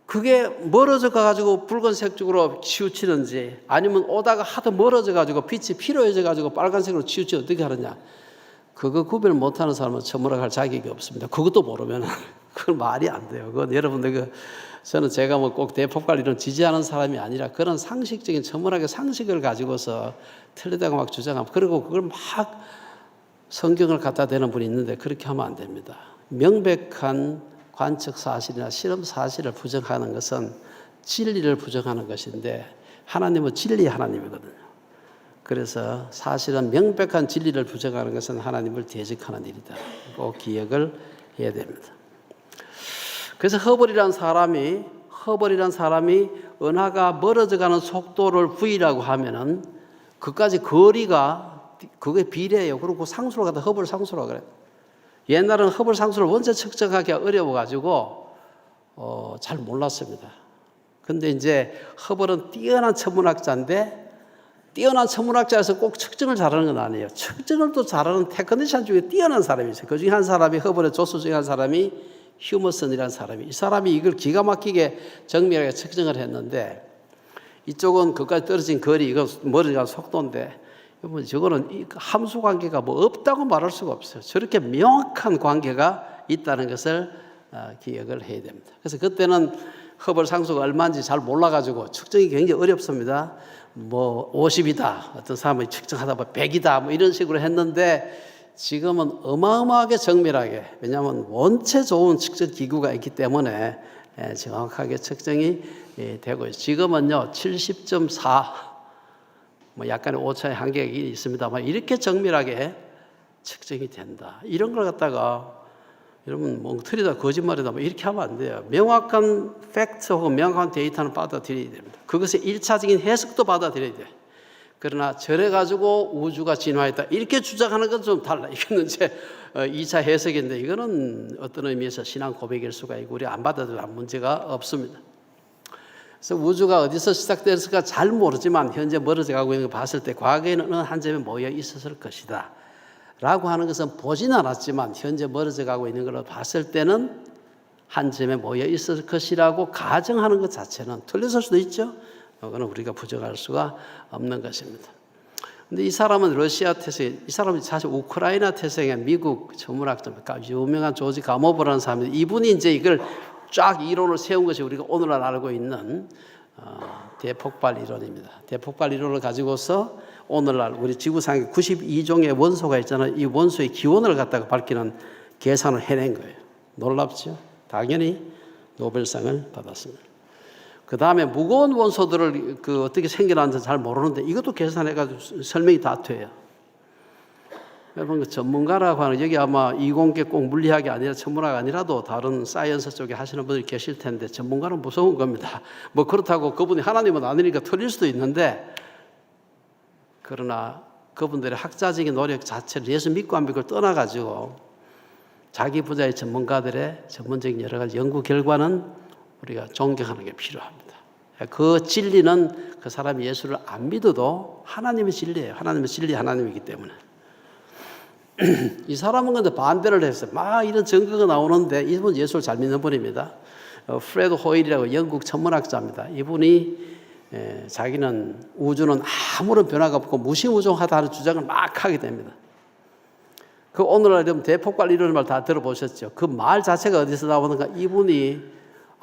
그게 멀어져 가지고 붉은색 쪽으로 치우치는지 아니면 오다가 하도 멀어져 가지고 빛이 필요해져 가지고 빨간색으로 치우치 어떻게 하느냐. 그거 구별 못하는 사람은 천문학할 자격이 없습니다. 그것도 모르면 그건 말이 안 돼요. 그건 여러분들 저는 제가 꼭 대폭발 이론 지지하는 사람이 아니라 그런 상식적인 천문학의 상식을 가지고서 틀리다고 막 주장하고 그리고 그걸 막 성경을 갖다 대는 분이 있는데 그렇게 하면 안 됩니다. 명백한 관측 사실이나 실험 사실을 부정하는 것은 진리를 부정하는 것인데 하나님은 진리의 하나님이거든요. 그래서 사실은 명백한 진리를 부정하는 것은 하나님을 대적하는 일이다. 꼭 기억을 해야 됩니다. 그래서 허벌이라는 사람이 은하가 멀어져가는 속도를 V라고 하면은 그까지 거리가 그게 비례해요. 그리고 상수로 가다 허벌 상수라고 그래요. 옛날에는 허벌 상수를 원체 측정하기 어려워가지고 잘 몰랐습니다. 근데 이제 허벌은 뛰어난 천문학자인데 뛰어난 천문학자에서 꼭 측정을 잘하는 건 아니에요. 측정을 또 잘하는 테크니션 중에 뛰어난 사람이 있어요. 그 중에 한 사람이 허벌의 조수 중에 한 사람이 휴머슨이라는 사람이, 이 사람이 이걸 기가 막히게 정밀하게 측정을 했는데 이쪽은 그까지 떨어진 거리, 이건 멀어지는 속도인데 저거는 함수 관계가 뭐 없다고 말할 수가 없어요. 저렇게 명확한 관계가 있다는 것을 기억을 해야 됩니다. 그래서 그때는 허벌 상수가 얼마인지 잘 몰라가지고 측정이 굉장히 어렵습니다. 뭐 50이다, 어떤 사람이 측정하다 보면 100이다, 뭐 이런 식으로 했는데 지금은 어마어마하게 정밀하게, 왜냐하면 원체 좋은 측정 기구가 있기 때문에 정확하게 측정이 되고 있어요. 지금은요 70.4, 뭐 약간의 오차의 한계가 있습니다만 이렇게 정밀하게 측정이 된다. 이런 걸 갖다가 여러분 멍틀이다 거짓말이다 뭐 이렇게 하면 안 돼요. 명확한 팩트 혹은 명확한 데이터는 받아들여야 됩니다. 그것의 1차적인 해석도 받아들여야 돼요. 그러나 저래가지고 우주가 진화했다 이렇게 주장하는 건 좀 달라. 이거는 이제 2차 해석인데 이거는 어떤 의미에서 신앙 고백일 수가 있고 우리 안 받아들여도 문제가 없습니다. 그래서 우주가 어디서 시작됐을까 잘 모르지만 현재 멀어져 가고 있는 걸 봤을 때 과거에는 어느 한 점에 모여 있었을 것이다 라고 하는 것은 보지는 않았지만 현재 멀어져 가고 있는 걸 봤을 때는 한 점에 모여 있을 것이라고 가정하는 것 자체는 틀렸을 수도 있죠. 그거는 우리가 부정할 수가 없는 것입니다. 근데 이 사람은 러시아 태생, 이 사람은 사실 우크라이나 태생의 미국 천문학자입니다. 유명한 조지 가모브라는 사람인데 이분이 이제 이걸 쫙 이론을 세운 것이 우리가 오늘날 알고 있는 대폭발 이론입니다. 대폭발 이론을 가지고서 오늘날 우리 지구상에 92종의 원소가 있잖아요. 이 원소의 기원을 갖다가 밝히는 계산을 해낸 거예요. 놀랍죠? 당연히 노벨상을 받았습니다. 그 다음에 무거운 원소들을 어떻게 생겨나는지 잘 모르는데 이것도 계산해가지고 설명이 다 돼요. 여러분 그 전문가라고 하는 여기 아마 이공계 꼭 물리학이 아니라 천문학 아니라도 다른 사이언스 쪽에 하시는 분들이 계실 텐데 전문가는 무서운 겁니다. 뭐 그렇다고 그분이 하나님은 아니니까 틀릴 수도 있는데 그러나 그분들의 학자적인 노력 자체를 예수 믿고 안 믿고를 떠나가지고 자기 분야의 전문가들의 전문적인 여러 가지 연구 결과는 우리가 존경하는 게 필요합니다. 그 진리는 그 사람이 예수를 안 믿어도 하나님의 진리예요. 하나님의 진리 하나님이기 때문에. 이 사람은 근데 반대를 했어요. 막 이런 증거가 나오는데 이분 예수를 잘 믿는 분입니다. 프레드 호일이라고 영국 천문학자입니다. 이분이 자기는 우주는 아무런 변화가 없고 무시무종하다는 주장을 막 하게 됩니다. 그 오늘날 대폭발 이론의 말 다 들어보셨죠? 그 말 자체가 어디서 나오는가? 이분이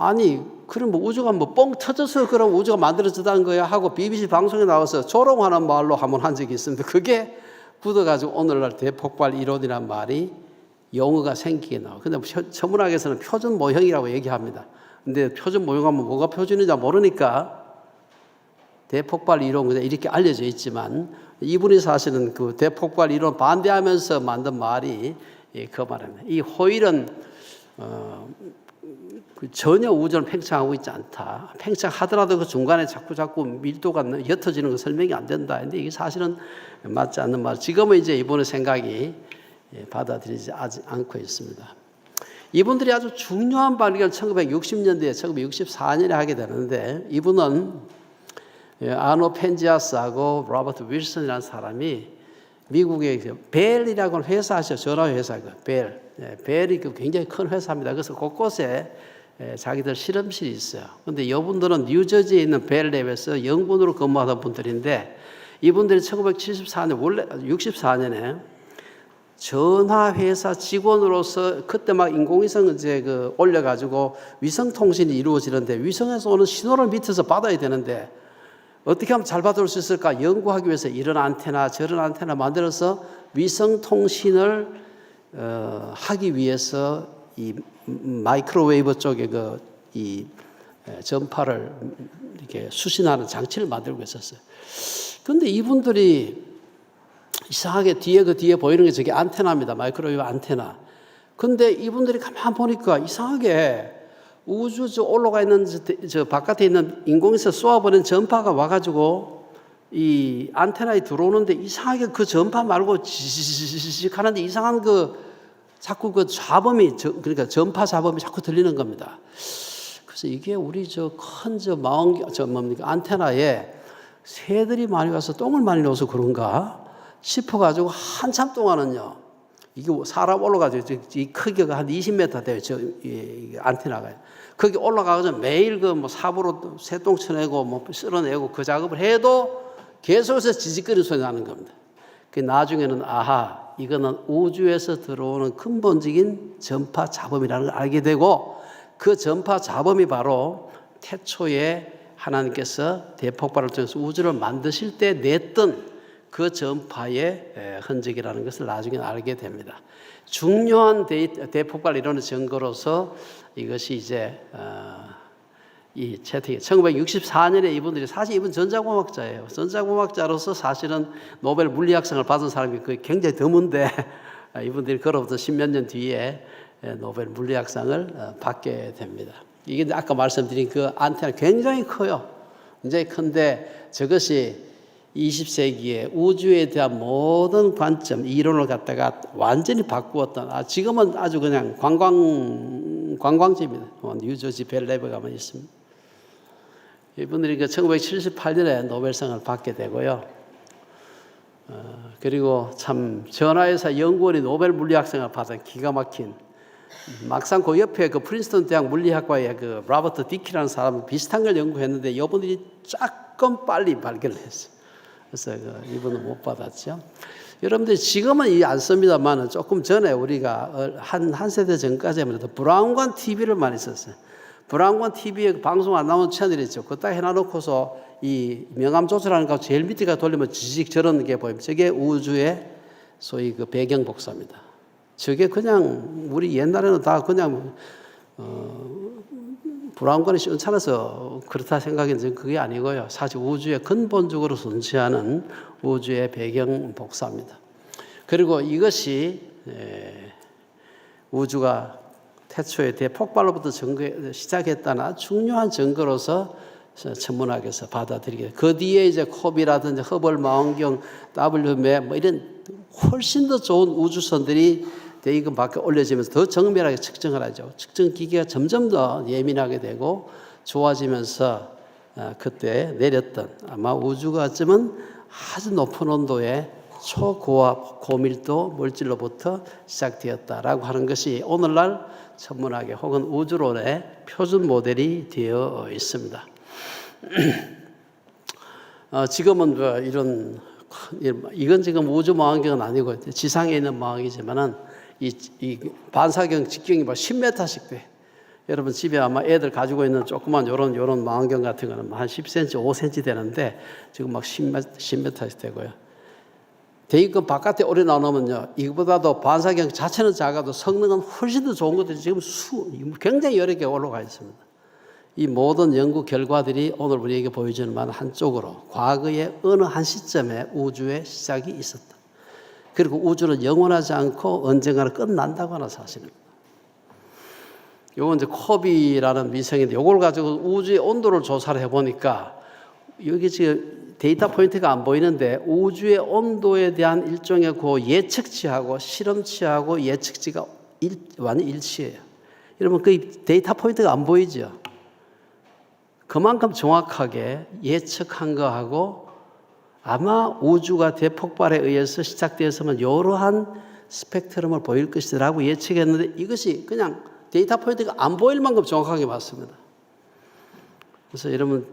아니 그럼 뭐 우주가 뭐 뻥 터져서 그럼 우주가 만들어졌다는 거야 하고 BBC 방송에 나와서 조롱하는 말로 한번 한 적이 있습니다. 그게 굳어가지고 오늘날 대폭발 이론이라는 말이 용어가 생기게 나와요. 근데 천문학에서는 표준 모형이라고 얘기합니다. 근데 표준 모형하면 뭐가 표준인지 모르니까 대폭발 이론 그냥 이렇게 알려져 있지만 이분이 사실은 그 대폭발 이론 반대하면서 만든 말이 그 말입니다. 이 호일은 전혀 우주는 팽창하고 있지 않다. 팽창하더라도 그 중간에 자꾸 밀도가 옅어지는 거 설명이 안 된다. 근데 이게 사실은 맞지 않는 말. 지금은 이제 이분의 생각이 받아들이지 않고 있습니다. 이분들이 아주 중요한 발견을 1960년대에 1964년에 하게 되는데 이분은 아노 펜지아스하고 로버트 윌슨이라는 사람이 미국의 벨이라고 하는 회사 아시죠? 전화 회사가 벨. 벨이 굉장히 큰 회사입니다. 그래서 곳곳에 자기들 실험실이 있어요. 그런데 이분들은 뉴저지에 있는 벨랩에서 영분으로 근무하던 분들인데 이분들이 1974년 원래 64년에 전화회사 직원으로서 그때 막 인공위성 이제 올려가지고 위성 통신이 이루어지는데 위성에서 오는 신호를 밑에서 받아야 되는데 어떻게 하면 잘 받을 수 있을까 연구하기 위해서 이런 안테나 저런 안테나 만들어서 위성 통신을 하기 위해서 이 마이크로웨이브 쪽에 이 전파를 이렇게 수신하는 장치를 만들고 있었어요. 그런데 이분들이 이상하게 뒤에 보이는 게 저게 안테나입니다. 마이크로웨이브 안테나. 근데 이분들이 가만 보니까 이상하게 우주 저 올라가 있는 저 바깥에 있는 인공에서 쏘아보낸 전파가 와가지고 이 안테나에 들어오는데 이상하게 그 전파 말고 지지직 하는데 이상한 자꾸 그 잡음이 그러니까 전파 잡음이 자꾸 들리는 겁니다. 그래서 이게 우리 저 큰 안테나에 새들이 많이 와서 똥을 많이 넣어서 그런가 싶어가지고 한참 동안은요. 이게 사람 올라가지고 이 크기가 한 20m 돼요. 이 안테나가. 거기 올라가서 매일 삽으로 새똥 쳐내고 쓸어내고 그 작업을 해도 계속해서 지직거리는 소리 나는 겁니다. 그 나중에는 이거는 우주에서 들어오는 근본적인 전파 잡음이라는 걸 알게 되고 그 전파 잡음이 바로 태초에 하나님께서 대폭발을 통해서 우주를 만드실 때 냈던 그 전파의 흔적이라는 것을 나중에 알게 됩니다. 중요한 대폭발 이론의 증거로서 이것이 이제 이 채택이 1964년에 이분들이 사실 이분 전자공학자예요. 전자공학자로서 사실은 노벨 물리학상을 받은 사람이 굉장히 드문데 이분들이 그로부터 10몇 년 뒤에 노벨 물리학상을 받게 됩니다. 이게 아까 말씀드린 그 안테나 굉장히 커요. 굉장히 큰데 저것이 20세기에 우주에 대한 모든 관점, 이론을 갖다가 완전히 바꾸었던, 지금은 아주 그냥 관광지입니다. 뉴저지 벨랩에 가면 있습니다. 이분들이 1978년에 노벨상을 받게 되고요. 그리고 참 전화회사 연구원이 노벨 물리학상을 받은 기가 막힌, 막상 그 옆에 프린스턴 대학 물리학과의 라버트 디키라는 사람은 비슷한 걸 연구했는데 이분들이 조금 빨리 발견을 했어요. 그래서 이분은 못 받았죠. 여러분들 지금은 안 씁니다만 조금 전에 우리가 한 세대 전까지만 해도 브라운관 TV를 많이 썼어요. 브라운관 TV에 방송 안 나오는 채널이 있죠. 그거 딱 해놔놓고서 이 명암 조절하는 거 제일 밑에가 돌리면 지직 저런 게 보입니다. 저게 우주의 소위 배경 복사입니다. 저게 그냥 우리 옛날에는 다 그냥 브라운관이 시원찮아서 그렇다 생각했는데 그게 아니고요. 사실 우주에 근본적으로 존재하는 우주의 배경 복사입니다. 그리고 이것이 우주가 태초에 대폭발로부터 시작했다나 중요한 증거로서 천문학에서 받아들이게. 그 뒤에 이제 코비라든지 허블 망원경, WMAP 이런 훨씬 더 좋은 우주선들이 대기권 밖에 올려지면서 더 정밀하게 측정을 하죠. 측정 기계가 점점 더 예민하게 되고 좋아지면서 그때 내렸던 아마 우주가 어쩌면 아주 높은 온도의 초고압 고밀도 물질로부터 시작되었다라고 하는 것이 오늘날 천문학의 혹은 우주론의 표준 모델이 되어 있습니다. 지금은 이건 지금 우주 망원경은 아니고 지상에 있는 망원경이지만은 이 반사경 직경이 10m씩 돼. 여러분 집에 아마 애들 가지고 있는 조그만 요런 망원경 같은 거는 한 10cm, 5cm 되는데 지금 10m씩 되고요. 대기권 바깥에 오래 나오면요, 이거보다도 반사경 자체는 작아도 성능은 훨씬 더 좋은 것들이 지금 굉장히 여러 개 올라가 있습니다. 이 모든 연구 결과들이 오늘 우리에게 보여주는 바는 한쪽으로 과거의 어느 한 시점에 우주의 시작이 있었다. 그리고 우주는 영원하지 않고 언젠가는 끝난다고 하는 사실입니다. 요건 이제 코비라는 위성인데 요걸 가지고 우주의 온도를 조사를 해보니까 여기 지금 데이터 포인트가 안 보이는데 우주의 온도에 대한 일종의 예측치하고 실험치하고 예측치가 완전 일치해요. 여러분 그 데이터 포인트가 안 보이죠? 그만큼 정확하게 예측한 거하고 아마 우주가 대폭발에 의해서 시작되었으면 이러한 스펙트럼을 보일 것이라고 예측했는데 이것이 그냥 데이터 포인트가 안 보일 만큼 정확하게 맞습니다. 그래서 여러분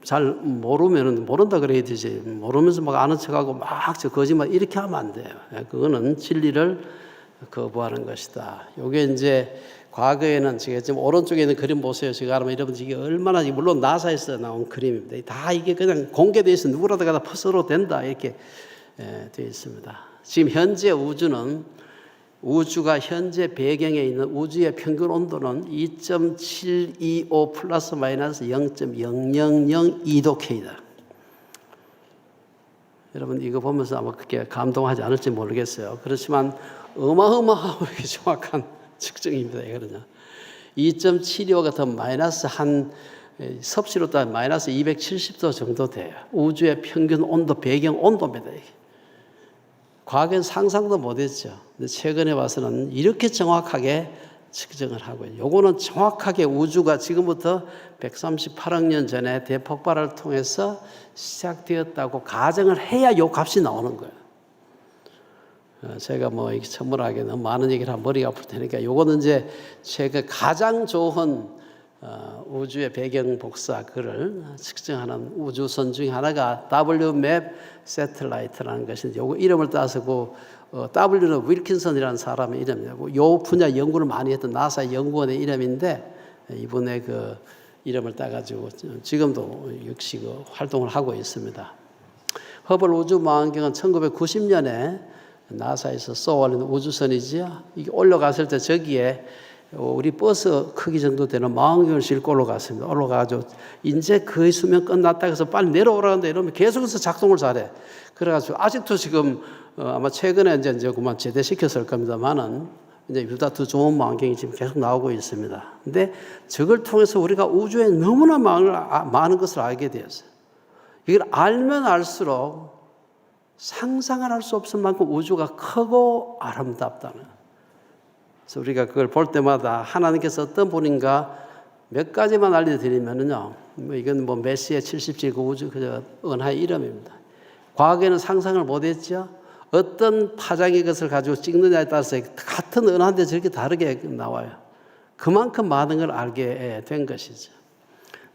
잘 모른다 그래야 되지. 모르면서 막 아는 척하고 저 거짓말 이렇게 하면 안 돼요. 그거는 진리를 거부하는 것이다. 이게 이제 과거에는 지금 오른쪽에 있는 그림 보세요. 제가 하면 여러분들 이게 얼마나 물론 나사에서 나온 그림입니다. 다 이게 그냥 공개되어 있어 누구라도 다 퍼스로 된다 이렇게 되어 있습니다. 지금 현재 우주가 현재 배경에 있는 우주의 평균 온도는 2.725 플러스 마이너스 0.0002도 K다. 여러분 이거 보면서 아마 그렇게 감동하지 않을지 모르겠어요. 그렇지만 어마어마하게 정확한 측정입니다. 이거는요. 2.75가 더 마이너스 한 섭씨로 따지면 마이너스 270도 정도 돼요. 우주의 평균 온도, 배경 온도입니다. 이게. 과거엔 상상도 못했죠. 근데 최근에 와서는 이렇게 정확하게 측정을 하고 있어요. 요거는 정확하게 우주가 지금부터 138억 년 전에 대폭발을 통해서 시작되었다고 가정을 해야 요 값이 나오는 거예요. 제가 뭐 천문학에 너무 많은 얘기를 하면 머리가 아플 테니까 요거는 이제 제가 가장 좋은 우주의 배경 복사 그를 측정하는 우주선 중에 하나가 WMAP 세틀라이트라는 것인데 요거 이름을 따서 W는 윌킨슨이라는 사람의 이름이고 요 분야 연구를 많이 했던 나사 연구원의 이름인데 이분의 그 이름을 따가지고 지금도 역시 그 활동을 하고 있습니다. 허블 우주망원경은 1990년에 나사에서 쏘아올린 우주선이지요. 이게 올라갔을 때 저기에 우리 버스 크기 정도 되는 망원경을 싣고 올라갔습니다. 올라가가지고 이제 거의 수명 끝났다 해서 빨리 내려오라는데 이러면 계속해서 작동을 잘해. 그래가지고 아직도 지금 아마 최근에 이제 그만 제대시켰을 겁니다만은 이제 보다 더 좋은 망원경이 지금 계속 나오고 있습니다. 근데 저걸 통해서 우리가 우주에 너무나 많은 것을 알게 되었어요. 이걸 알면 알수록 상상을 할 수 없을 만큼 우주가 크고 아름답다는. 그래서 우리가 그걸 볼 때마다 하나님께서 어떤 분인가 몇 가지만 알려드리면은요, 이건 메시의 77그 우주 은하의 이름입니다. 과거에는 상상을 못했죠. 어떤 파장의 것을 가지고 찍느냐에 따라서 같은 은하인데 저렇게 다르게 나와요. 그만큼 많은 걸 알게 된 것이죠.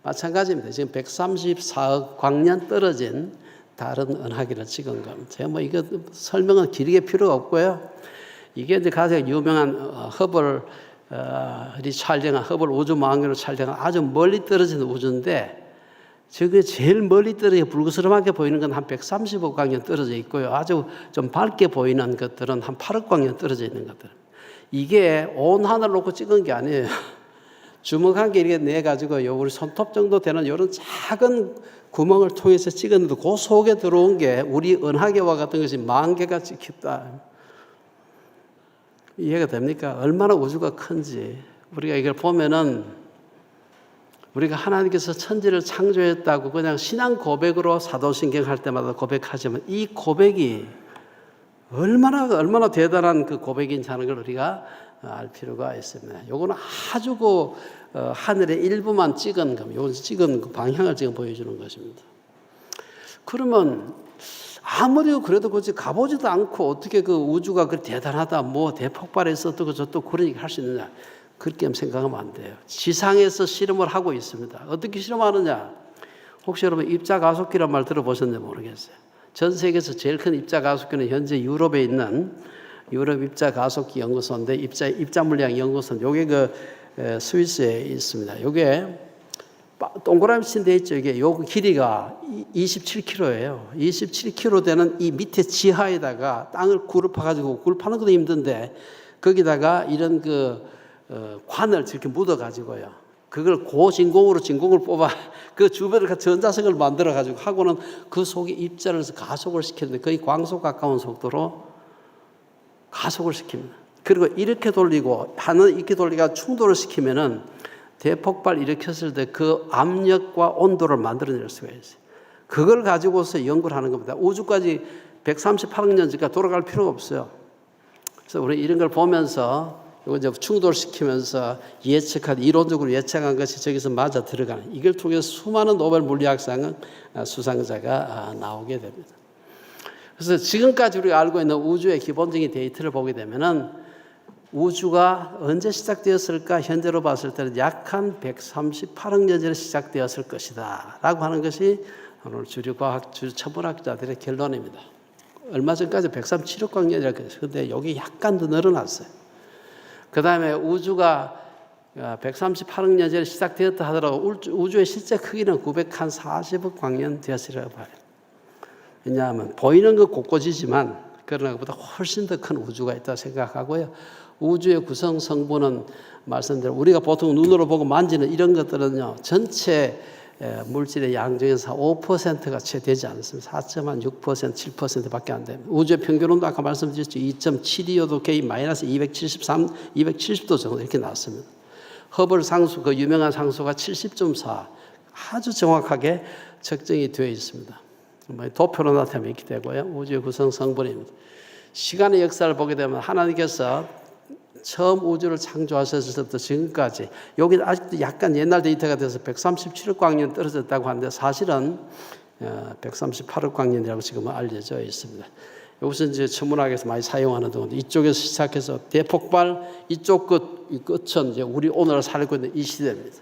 마찬가지입니다. 지금 134억 광년 떨어진 다른 은하계를 찍은 겁니다. 제가 이거 설명은 길게 필요가 없고요. 이게 이제 가장 유명한 허블이 촬영한 허블 우주망원경으로 촬영한 아주 멀리 떨어진 우주인데 저게 제일 멀리 떨어져 불그스름하게 보이는 건 한 135억 광년 떨어져 있고요. 아주 좀 밝게 보이는 것들은 한 8억 광년 떨어져 있는 것들. 이게 온 하늘 놓고 찍은 게 아니에요. 주먹 한 개 이렇게 내가지고 우리 손톱 정도 되는 이런 작은 구멍을 통해서 찍었는데 그 속에 들어온 게 우리 은하계와 같은 것이 10,000개가 찍혔다. 이해가 됩니까? 얼마나 우주가 큰지. 우리가 이걸 보면은 우리가 하나님께서 천지를 창조했다고 그냥 신앙 고백으로 사도신경 할 때마다 고백하지만 이 고백이 얼마나 대단한 그 고백인지 하는 걸 우리가 알 필요가 있습니다. 요거는 아주 하늘의 일부만 찍은 겁니다. 요건 찍은 그 방향을 지금 보여주는 것입니다. 그러면 아무리 그래도 굳이 가보지도 않고 어떻게 그 우주가 그 대단하다, 대폭발해서 어떻고 저떻고 그런 얘기 할 수 있느냐. 그렇게 생각하면 안 돼요. 지상에서 실험을 하고 있습니다. 어떻게 실험하느냐. 혹시 여러분 입자가속기란 말 들어보셨는지 모르겠어요. 전 세계에서 제일 큰 입자가속기는 현재 유럽에 있는 유럽 입자가속기 연구소인데 입자물리학 연구소. 요게 스위스에 있습니다. 요게 동그라미 친 데 있죠. 이게 요 길이가 27km예요. 27km 되는 이 밑에 지하에다가 땅을 굴을 파가지고 굴 파는 것도 힘든데 거기다가 이런 관을 이렇게 묻어가지고요. 그걸 고진공으로 진공을 뽑아 그 주변을 전자석을 만들어가지고 하고는 그 속에 입자를 가속을 시키는데 거의 광속 가까운 속도로 가속을 시킵니다. 그리고 이렇게 돌리고 하나 이렇게 돌리가 충돌을 시키면은 대폭발 일으켰을 때 그 압력과 온도를 만들어낼 수가 있어요. 그걸 가지고서 연구를 하는 겁니다. 우주까지 138억 년 전까지 돌아갈 필요가 없어요. 그래서 우리 이런 걸 보면서 이거 이제 충돌시키면서 이론적으로 예측한 것이 저기서 맞아 들어가는 이걸 통해서 수많은 노벨 물리학상 수상자가 나오게 됩니다. 그래서 지금까지 우리가 알고 있는 우주의 기본적인 데이터를 보게 되면은 우주가 언제 시작되었을까? 현재로 봤을 때는 약 한 138억 년 전에 시작되었을 것이다 라고 하는 것이 오늘 주류 천문학자들의 결론입니다. 얼마 전까지 137억 광년이라고 했어요. 그런데 여기 약간 더 늘어났어요. 그 다음에 우주가 138억 년 전에 시작되었다 하더라도 우주의 실제 크기는 940억 광년 되었으리라고 봐요. 왜냐하면 보이는 것 곳곳이지만 그러나 그보다 훨씬 더 큰 우주가 있다고 생각하고요. 우주의 구성 성분은 말씀대로 우리가 보통 눈으로 보고 만지는 이런 것들은요. 전체 물질의 양 중에서 5%가 채 되지 않습니다. 4.6%, 7%밖에 안 됩니다. 우주의 평균 온도 아까 말씀드렸죠. 2.725도 K 마이너스 273, 270도 정도 이렇게 나왔습니다. 허블 상수, 그 유명한 상수가 70.4 아주 정확하게 측정이 되어 있습니다. 도표로 나타내면 이렇게 되고요. 우주의 구성 성분입니다. 시간의 역사를 보게 되면 하나님께서 처음 우주를 창조하셨을 때 지금까지, 여기 아직도 약간 옛날 데이터가 돼서 137억 광년 떨어졌다고 하는데 사실은 138억 광년이라고 지금 알려져 있습니다. 여기서 이제 천문학에서 많이 사용하는 동안 이쪽에서 시작해서 대폭발, 이쪽 이 끝은 이제 우리 오늘 살고 있는 이 시대입니다.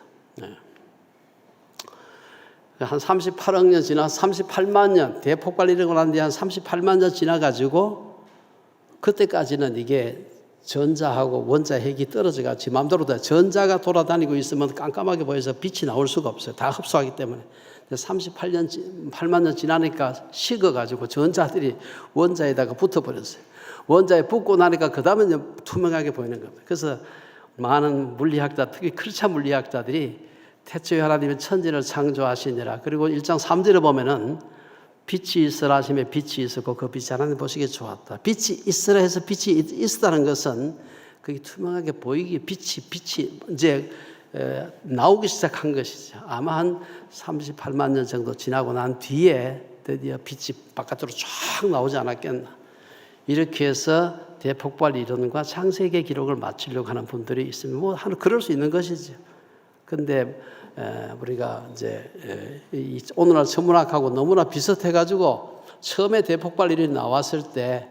한 38억 년 지나 38만 년, 대폭발 일어나고 난 뒤에 한 38만 년 지나가지고 그때까지는 이게 전자하고 원자 핵이 떨어져가 지 마음대로 다 전자가 돌아다니고 있으면 깜깜하게 보여서 빛이 나올 수가 없어요. 다 흡수하기 때문에. 38만 년 지나니까 식어가지고 전자들이 원자에다가 붙어버렸어요. 원자에 붙고 나니까 그 다음에 투명하게 보이는 겁니다. 그래서 많은 물리학자, 특히 크리스찬 물리학자들이 태초에 하나님이 천지를 창조하시니라. 그리고 1장 3절에 보면은 빛이 있으라 하시며 빛이 있었고 그 빛이 하나님 보시기에 좋았다. 빛이 있으라 해서 빛이 있었다는 것은 그게 투명하게 보이기 빛이 이제 나오기 시작한 것이죠. 아마 한 38만 년 정도 지나고 난 뒤에 드디어 빛이 바깥으로 쫙 나오지 않았겠나. 이렇게 해서 대폭발 이론과 창세기 기록을 맞추려고 하는 분들이 있으면 뭐 그럴 수 있는 것이죠. 근데 우리가 이제 오늘날 천문학하고 너무나 비슷해가지고 처음에 대폭발 일이 나왔을 때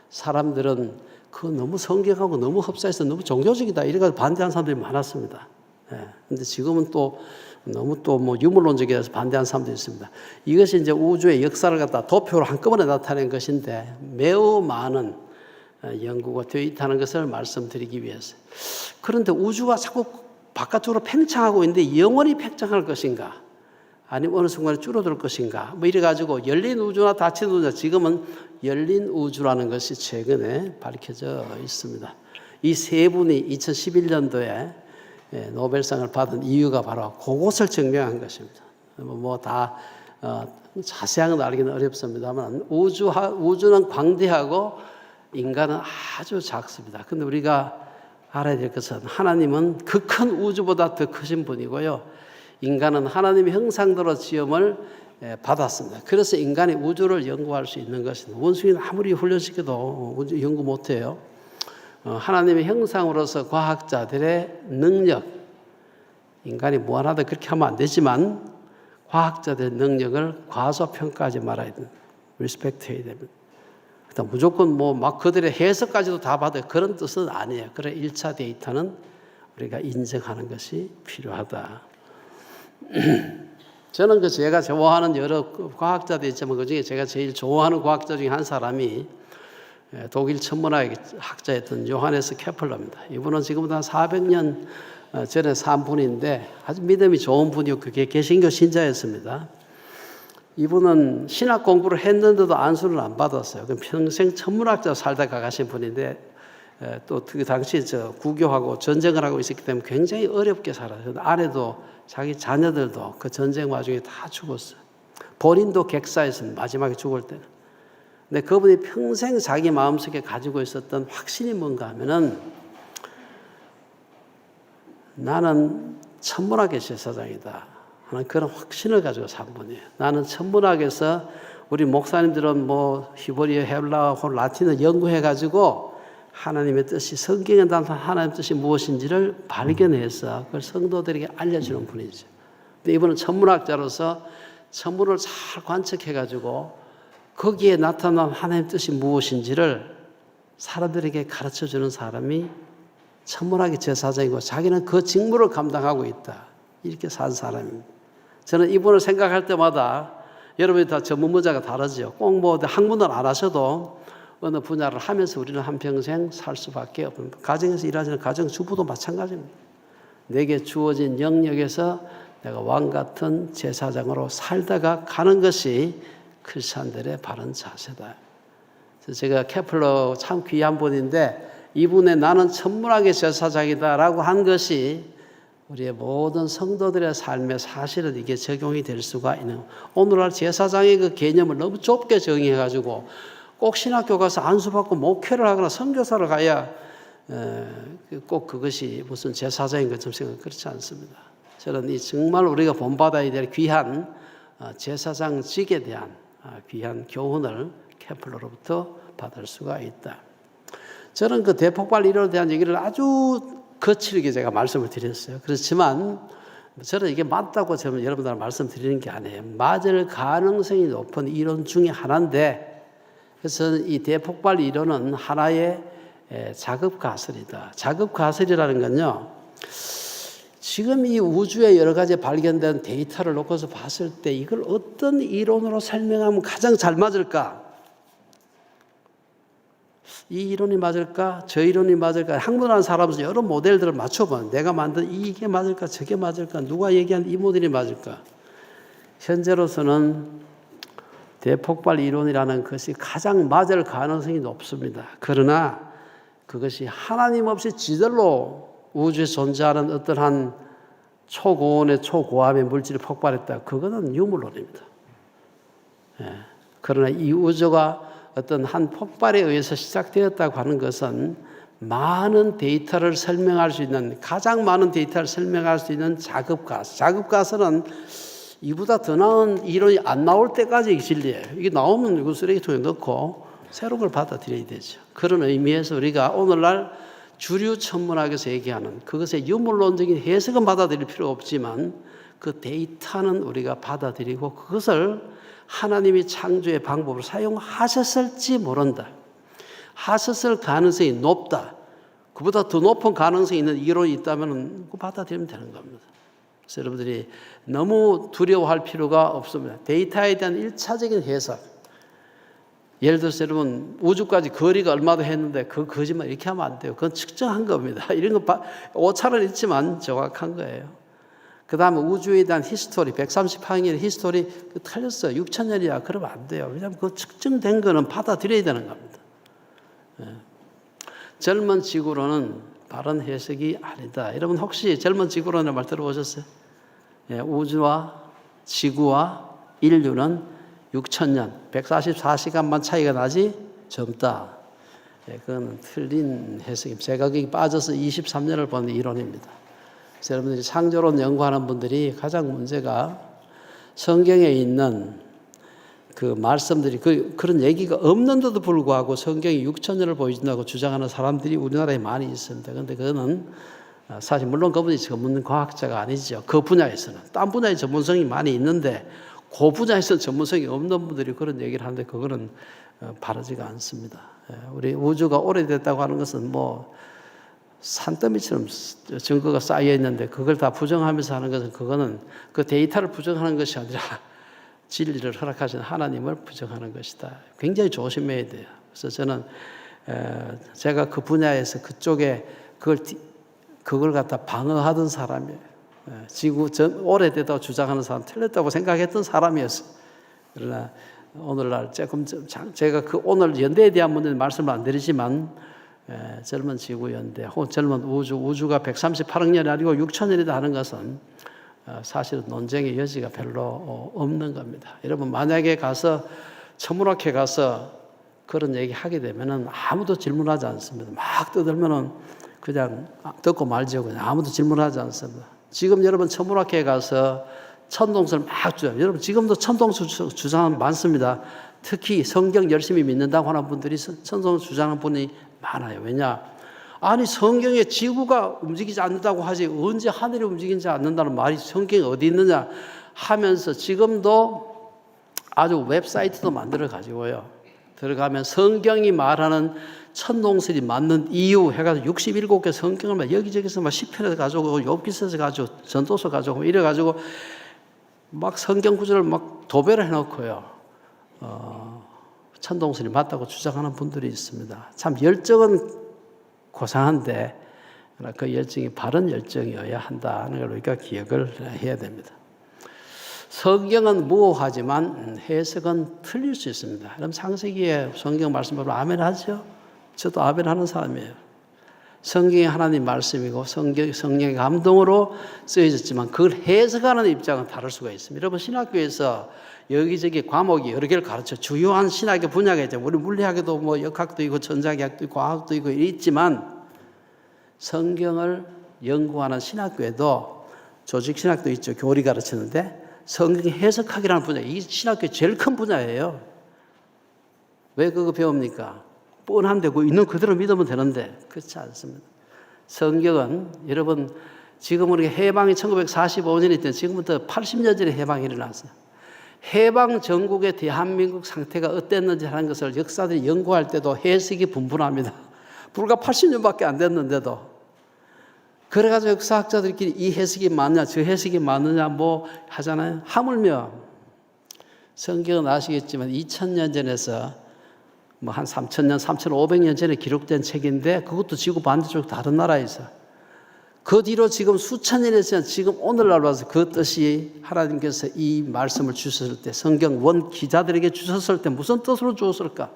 사람들은 그거 너무 성경하고 너무 흡사해서 너무 종교적이다 이래가지고 반대하는 사람들이 많았습니다. 근데 지금은 또 너무 또 뭐 유물론적이라서 반대하는 사람도 있습니다. 이것이 이제 우주의 역사를 갖다 도표로 한꺼번에 나타낸 것인데 매우 많은 연구가 되어 있다는 것을 말씀드리기 위해서. 그런데 우주가 자꾸 바깥으로 팽창하고 있는데 영원히 팽창할 것인가? 아니면 어느 순간에 줄어들 것인가? 뭐 이래가지고 열린 우주나 닫힌 우주, 지금은 열린 우주라는 것이 최근에 밝혀져 있습니다. 이 세 분이 2011년도에 노벨상을 받은 이유가 바로 그것을 증명한 것입니다. 뭐 다 자세한 건 알기는 어렵습니다만 우주는 광대하고 인간은 아주 작습니다. 그런데 우리가 알아야 될 것은 하나님은 그 큰 우주보다 더 크신 분이고요. 인간은 하나님의 형상대로 지음을 받았습니다. 그래서 인간이 우주를 연구할 수 있는 것입니다. 원숭이는 아무리 훈련시켜도 우주 연구 못해요. 하나님의 형상으로서 과학자들의 능력, 인간이 무한하다 그렇게 하면 안 되지만 과학자들의 능력을 과소평가하지 말아야 됩니다. 리스펙트 해야 됩니다. 무조건 뭐 막 그들의 해석까지도 다 받아요. 그런 뜻은 아니에요. 그래 1차 데이터는 우리가 인정하는 것이 필요하다. 저는 제가 좋아하는 여러 과학자도 있지만 그 중에 제가 제일 좋아하는 과학자 중에 한 사람이 독일 천문학 학자였던 요하네스 케플러입니다. 이분은 지금부터 한 400년 전에 산 분인데 아주 믿음이 좋은 분이고 그게 개신교 신자였습니다. 이분은 신학 공부를 했는데도 안수를 안 받았어요. 평생 천문학자 살다가 가신 분인데 또 그 당시에 구교하고 전쟁을 하고 있었기 때문에 굉장히 어렵게 살아요. 아내도 자기 자녀들도 그 전쟁 와중에 다 죽었어요. 본인도 객사했습니다. 마지막에 죽을 때는. 근데 그분이 평생 자기 마음속에 가지고 있었던 확신이 뭔가 하면은 나는 천문학의 제사장이다 하는 그런 확신을 가지고 산 분이에요. 나는 천문학에서 우리 목사님들은 뭐 히브리어, 헬라어, 라틴어 연구해가지고 하나님의 뜻이 성경에 나타난 하나님의 뜻이 무엇인지를 발견해서 그걸 성도들에게 알려주는 분이죠. 근데 이분은 천문학자로서 천문을 잘 관측해가지고 거기에 나타난 하나님의 뜻이 무엇인지를 사람들에게 가르쳐주는 사람이 천문학의 제사장이고 자기는 그 직무를 감당하고 있다. 이렇게 산 사람입니다. 저는 이분을 생각할 때마다 여러분이 다 전문 분야가 다르죠. 꼭 뭐 학문을 안 하셔도 어느 분야를 하면서 우리는 한평생 살 수밖에 없는 가정에서 일하시는 가정주부도 마찬가지입니다. 내게 주어진 영역에서 내가 왕 같은 제사장으로 살다가 가는 것이 크리스찬들의 바른 자세다. 그래서 제가 케플러 참 귀한 분인데 이분의 나는 천문학의 제사장이다라고 한 것이 우리의 모든 성도들의 삶에 사실은 이게 적용이 될 수가 있는. 오늘날 제사장의 그 개념을 너무 좁게 정의해가지고 꼭 신학교 가서 안수받고 목회를 하거나 선교사를 가야 꼭 그것이 무슨 제사장인 것처럼 생각 그렇지 않습니다. 저는 이 정말 우리가 본받아야 될 귀한 제사장직에 대한 귀한 교훈을 케플러로부터 받을 수가 있다. 저는 그 대폭발 이론에 대한 얘기를 아주 거칠게 제가 말씀을 드렸어요. 그렇지만 저는 이게 맞다고 저는 여러분들 말씀드리는 게 아니에요. 맞을 가능성이 높은 이론 중에 하나인데, 그래서 이 대폭발 이론은 하나의 자급가설이다. 자급가설이라는 건요, 지금 이 우주에 여러 가지 발견된 데이터를 놓고서 봤을 때 이걸 어떤 이론으로 설명하면 가장 잘 맞을까? 이 이론이 맞을까? 저 이론이 맞을까? 학문하는 사람으로서 여러 모델들을 맞춰봐. 내가 만든 이게 맞을까? 저게 맞을까? 누가 얘기한 이 모델이 맞을까? 현재로서는 대폭발 이론이라는 것이 가장 맞을 가능성이 높습니다. 그러나 그것이 하나님 없이 지들로 우주에 존재하는 어떠한 초고온의 초고압의 물질이 폭발했다. 그거는 유물론입니다. 그러나 이 우주가 어떤 한 폭발에 의해서 시작되었다고 하는 것은 많은 데이터를 설명할 수 있는, 가장 많은 데이터를 설명할 수 있는 자급가설. 자급가설은 이보다 더 나은 이론이 안 나올 때까지 진리예요. 이게 나오면 이거 쓰레기통에 넣고 새로운 걸 받아들여야 되죠. 그런 의미에서 우리가 오늘날 주류 천문학에서 얘기하는 그것의 유물론적인 해석은 받아들일 필요가 없지만 그 데이터는 우리가 받아들이고 그것을 하나님이 창조의 방법으로 사용하셨을지 모른다. 하셨을 가능성이 높다. 그보다 더 높은 가능성이 있는 이론이 있다면 그거 받아들이면 되는 겁니다. 그래서 여러분들이 너무 두려워할 필요가 없습니다. 데이터에 대한 1차적인 해석. 예를 들어서 여러분 우주까지 거리가 얼마도 했는데 그 거짓말 이렇게 하면 안 돼요. 그건 측정한 겁니다. 이런 거 오차는 있지만 정확한 거예요. 그 다음에 우주에 대한 히스토리, 138년의 히스토리 틀렸어요. 6,000년이야. 그러면 안 돼요. 왜냐하면 그 측정된 거는 받아들여야 되는 겁니다. 젊은 지구론은 바른 해석이 아니다. 여러분 혹시 젊은 지구론의 말 들어보셨어요? 우주와 지구와 인류는 6,000년, 144시간만 차이가 나지 젊다. 그건 틀린 해석입니다. 제가 거기 빠져서 23년을 본 이론입니다. 그래서 여러분들이 창조론 연구하는 분들이 가장 문제가 성경에 있는 그 말씀들이 그런 얘기가 없는데도 불구하고 성경이 6,000년을 보여준다고 주장하는 사람들이 우리나라에 많이 있습니다. 그런데 그거는 사실 물론 그분이 전문 과학자가 아니죠. 그 분야에서는. 딴 분야에 전문성이 많이 있는데 그 분야에서는 전문성이 없는 분들이 그런 얘기를 하는데 그거는 바르지가 않습니다. 우리 우주가 오래됐다고 하는 것은 뭐 산더미처럼 증거가 쌓여 있는데 그걸 다 부정하면서 하는 것은 그거는 그 데이터를 부정하는 것이 아니라 진리를 허락하신 하나님을 부정하는 것이다. 굉장히 조심해야 돼요. 그래서 저는 제가 그 분야에서 그쪽에 그걸 갖다 방어하던 사람이에요. 지구 오래되다고 주장하는 사람 틀렸다고 생각했던 사람이었어요. 그러나 오늘날 조금 제가 그 오늘 연대에 대한 문제는 말씀을 안 드리지만 젊은 지구 연대 혹은 젊은 우주가 138억 년이 아니고 6,000년이다 하는 것은 사실은 논쟁의 여지가 별로 없는 겁니다. 여러분 만약에 가서 천문학회 가서 그런 얘기 하게 되면은 아무도 질문하지 않습니다. 막 떠들면은 그냥 듣고 말죠. 그냥 아무도 질문하지 않습니다. 지금 여러분 천문학회에 가서 천동설 막 주장해요. 여러분 지금도 천동설 주장은 많습니다. 특히 성경 열심히 믿는다고 하는 분들이 천동설 주장하는 분이 많아요. 왜냐? 아니 성경에 지구가 움직이지 않는다고 하지 언제 하늘이 움직이지 않는다는 말이 성경에 어디 있느냐 하면서 지금도 아주 웹사이트도 만들어 가지고요. 들어가면 성경이 말하는 천동설이 맞는 이유 해가지고 67개 성경을 막 여기저기서 막 시편에서 가지고 욥기서에서 가지고 전도서 가지고 이래 가지고 막 성경 구절을 막 도배를 해놓고요. 천동설이 맞다고 주장하는 분들이 있습니다. 참 열정은 고상한데 그 열정이 바른 열정이어야 한다는 걸 우리가 기억을 해야 됩니다. 성경은 무오하지만 해석은 틀릴 수 있습니다. 그럼 창세기에 성경 말씀 보면 아멘 하죠? 저도 아멘 하는 사람이에요. 성경이 하나님 말씀이고 성령의 감동으로 쓰여졌지만 그걸 해석하는 입장은 다를 수가 있습니다. 여러분 신학교에서 여기저기 과목이 여러 개를 가르쳐 주요한 신학의 분야가 있죠. 우리 물리학에도 뭐 역학도 있고 전자기학도 있고 과학도 있고 있지만 성경을 연구하는 신학교에도 조직신학도 있죠. 교리 가르치는데 성경 해석학이라는 분야, 이 신학교의 제일 큰 분야예요. 왜 그거 배웁니까? 뻔한데 그 있는 그대로 믿으면 되는데 그렇지 않습니다. 성경은 여러분 지금 우리가 해방이 1945년이 때 지금부터 80년 전에 해방이 일어났어요. 해방 전국의 대한민국 상태가 어땠는지 하는 것을 역사들이 연구할 때도 해석이 분분합니다. 불과 80년밖에 안 됐는데도. 그래가지고 역사학자들끼리 이 해석이 맞냐 저 해석이 맞느냐 뭐 하잖아요. 하물며 성경은 아시겠지만 2000년 전에서 뭐 한 3000년, 3500년 전에 기록된 책인데 그것도 지구 반대쪽 다른 나라에서 그 뒤로 지금 수천 년이 지난 지금 오늘날 와서 그 뜻이 하나님께서 이 말씀을 주셨을 때 성경 원 기자들에게 주셨을 때 무슨 뜻으로 주었을까?